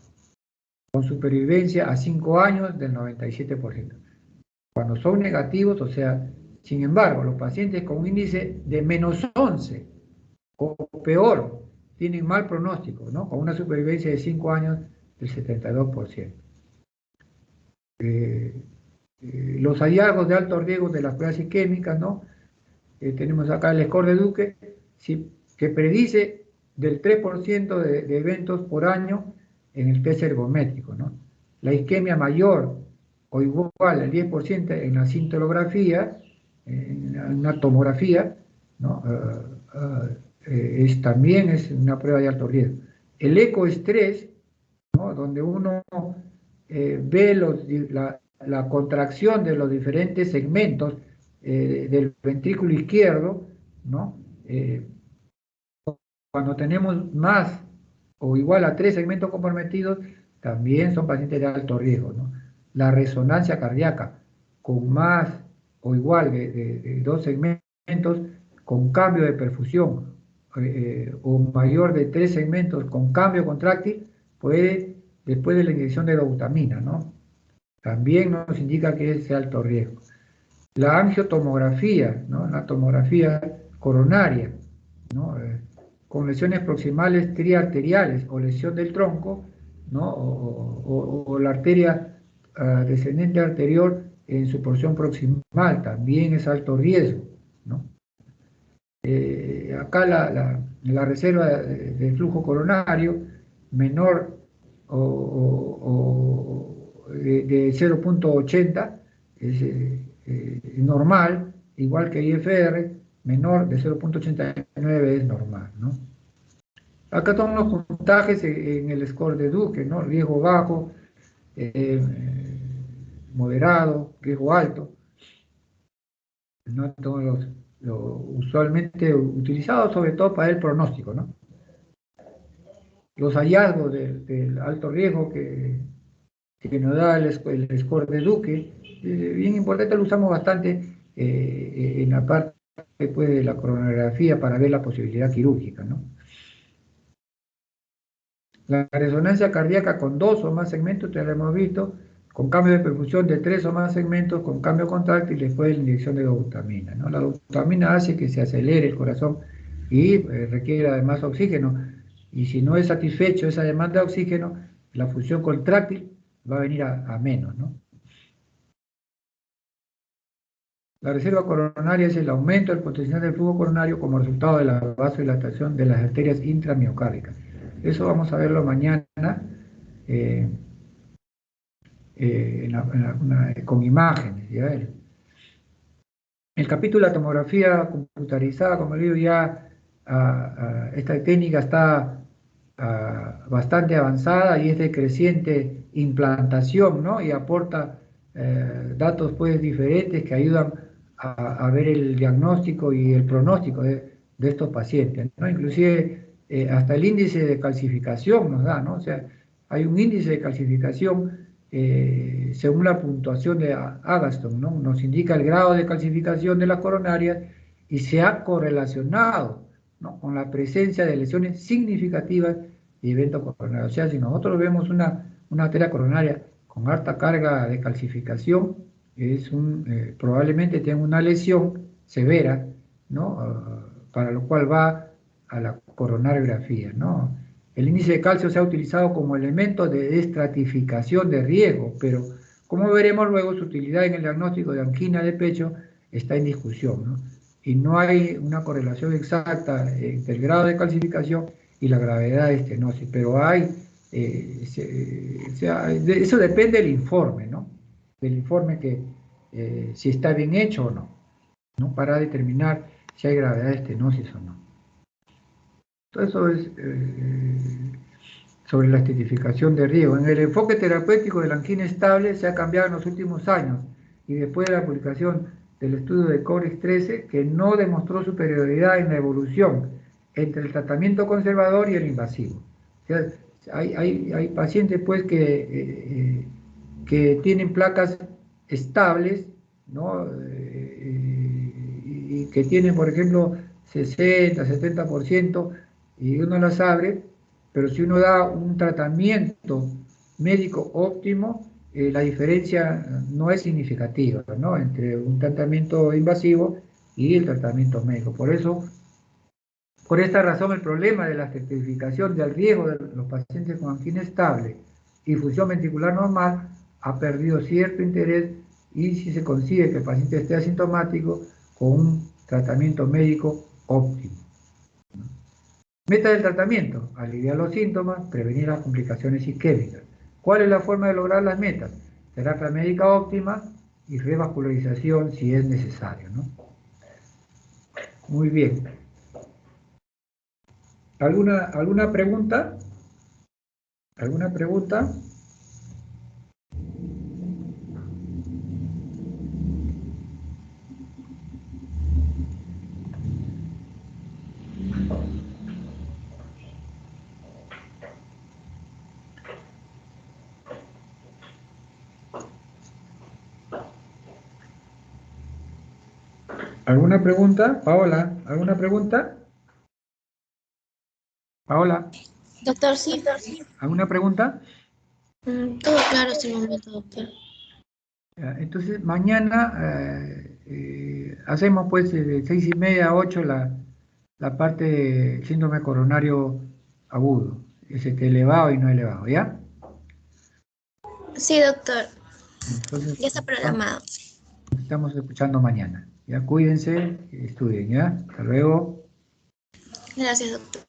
con supervivencia a 5 años del 97%. Cuando son negativos, o sea, sin embargo, los pacientes con un índice de -11 o peor tienen mal pronóstico, ¿no?, con una supervivencia de 5 años del 72%. Los hallazgos de alto riesgo de las pruebas isquémicas, ¿no? Tenemos acá el score de Duque, ¿sí?, que predice del 3% de eventos por año en el test ergométrico, ¿no? La isquemia mayor o igual al 10% en la cintilografía, en una tomografía, ¿no?, también es una prueba de alto riesgo. El ecoestrés, ¿no?, donde uno ve la contracción de los diferentes segmentos del ventrículo izquierdo, ¿no? Cuando tenemos más o igual a 3 segmentos comprometidos, también son pacientes de alto riesgo, ¿no? La resonancia cardíaca con más o igual de 2 segmentos con cambio de perfusión o mayor de 3 segmentos con cambio contráctil puede, después de la inyección de dobutamina, ¿no?, también nos indica que es de alto riesgo. La angiotomografía, ¿no?, la tomografía coronaria, ¿no?, con lesiones proximales triarteriales o lesión del tronco, ¿no?, o la arteria descendente anterior en su porción proximal, también es alto riesgo, ¿no? Acá la reserva de flujo coronario menor de 0.80 es normal, igual que IFR, menor de 0.89 es normal, ¿no? Acá están los puntajes en el score de Duque, ¿no? Riesgo bajo, moderado, riesgo alto, ¿no? Todos los usualmente utilizados sobre todo para el pronóstico, ¿no? Los hallazgos del alto riesgo que nos da el score de Duque, bien importante, lo usamos bastante en la parte después de la coronariografía para ver la posibilidad quirúrgica, ¿no? La resonancia cardíaca con 2 o más segmentos, ya lo hemos visto, con cambio de perfusión de 3 o más segmentos, con cambio contráctil después de la inyección de dobutamina, ¿no? La dobutamina hace que se acelere el corazón y requiere además oxígeno, y si no es satisfecho esa demanda de oxígeno, la función contráctil va a venir a menos, ¿no? La reserva coronaria es el aumento del potencial del flujo coronario como resultado de la vasodilatación de las arterias intramiocárdicas. Eso vamos a verlo mañana con imágenes, ¿ya? El capítulo de la tomografía computarizada, como digo, ya esta técnica está bastante avanzada y es de creciente implantación, ¿no? Y aporta datos pues diferentes que ayudan a ver el diagnóstico y el pronóstico de estos pacientes, ¿no? Inclusive hasta el índice de calcificación nos da, ¿no? O sea, hay un índice de calcificación según la puntuación de Agatston, ¿no? Nos indica el grado de calcificación de las coronarias y se ha correlacionado, ¿no?, con la presencia de lesiones significativas y eventos coronarios. O sea, si nosotros vemos una arteria coronaria con alta carga de calcificación, probablemente tenga una lesión severa, ¿no? Para lo cual va a la coronariografía, ¿no? El índice de calcio se ha utilizado como elemento de estratificación de riesgo, pero como veremos luego, su utilidad en el diagnóstico de angina de pecho está en discusión, ¿no? Y no hay una correlación exacta entre el grado de calcificación y la gravedad de estenosis, pero hay, eso depende del informe, ¿no? Del informe que si está bien hecho o no, ¿no? Para determinar si hay gravedad de estenosis o no. Todo eso es sobre la estratificación de riesgo. En el enfoque terapéutico de la angina estable se ha cambiado en los últimos años. y después de la publicación del estudio de CORIX 13, que no demostró superioridad en la evolución entre el tratamiento conservador y el invasivo. O sea, hay pacientes pues que tienen placas estables, ¿no? Y que tienen, por ejemplo, 60, 70%, y uno las abre, pero si uno da un tratamiento médico óptimo, la diferencia no es significativa, ¿no? Entre un tratamiento invasivo y el tratamiento médico. Por eso, por esta razón, el problema de la certificación del riesgo de los pacientes con angina estable y función ventricular normal ha perdido cierto interés, y si se consigue que el paciente esté asintomático con un tratamiento médico óptimo. Meta del tratamiento: aliviar los síntomas, prevenir las complicaciones isquémicas. ¿Cuál es la forma de lograr las metas? Terapia médica óptima y revascularización si es necesario, ¿no? Muy bien. ¿Alguna pregunta? ¿Alguna pregunta? ¿Alguna pregunta? Paola, ¿alguna pregunta? Paola, Doctor, sí. ¿alguna pregunta? Todo claro hasta el momento, doctor. Entonces, mañana hacemos pues de 6:30 a 8 la parte de síndrome coronario agudo, ese que elevado y no elevado, ¿ya? Sí, doctor. Entonces, Ya está programado. nos estamos escuchando mañana. Ya, cuídense, estudien, ¿ya? Hasta luego. Gracias, doctor.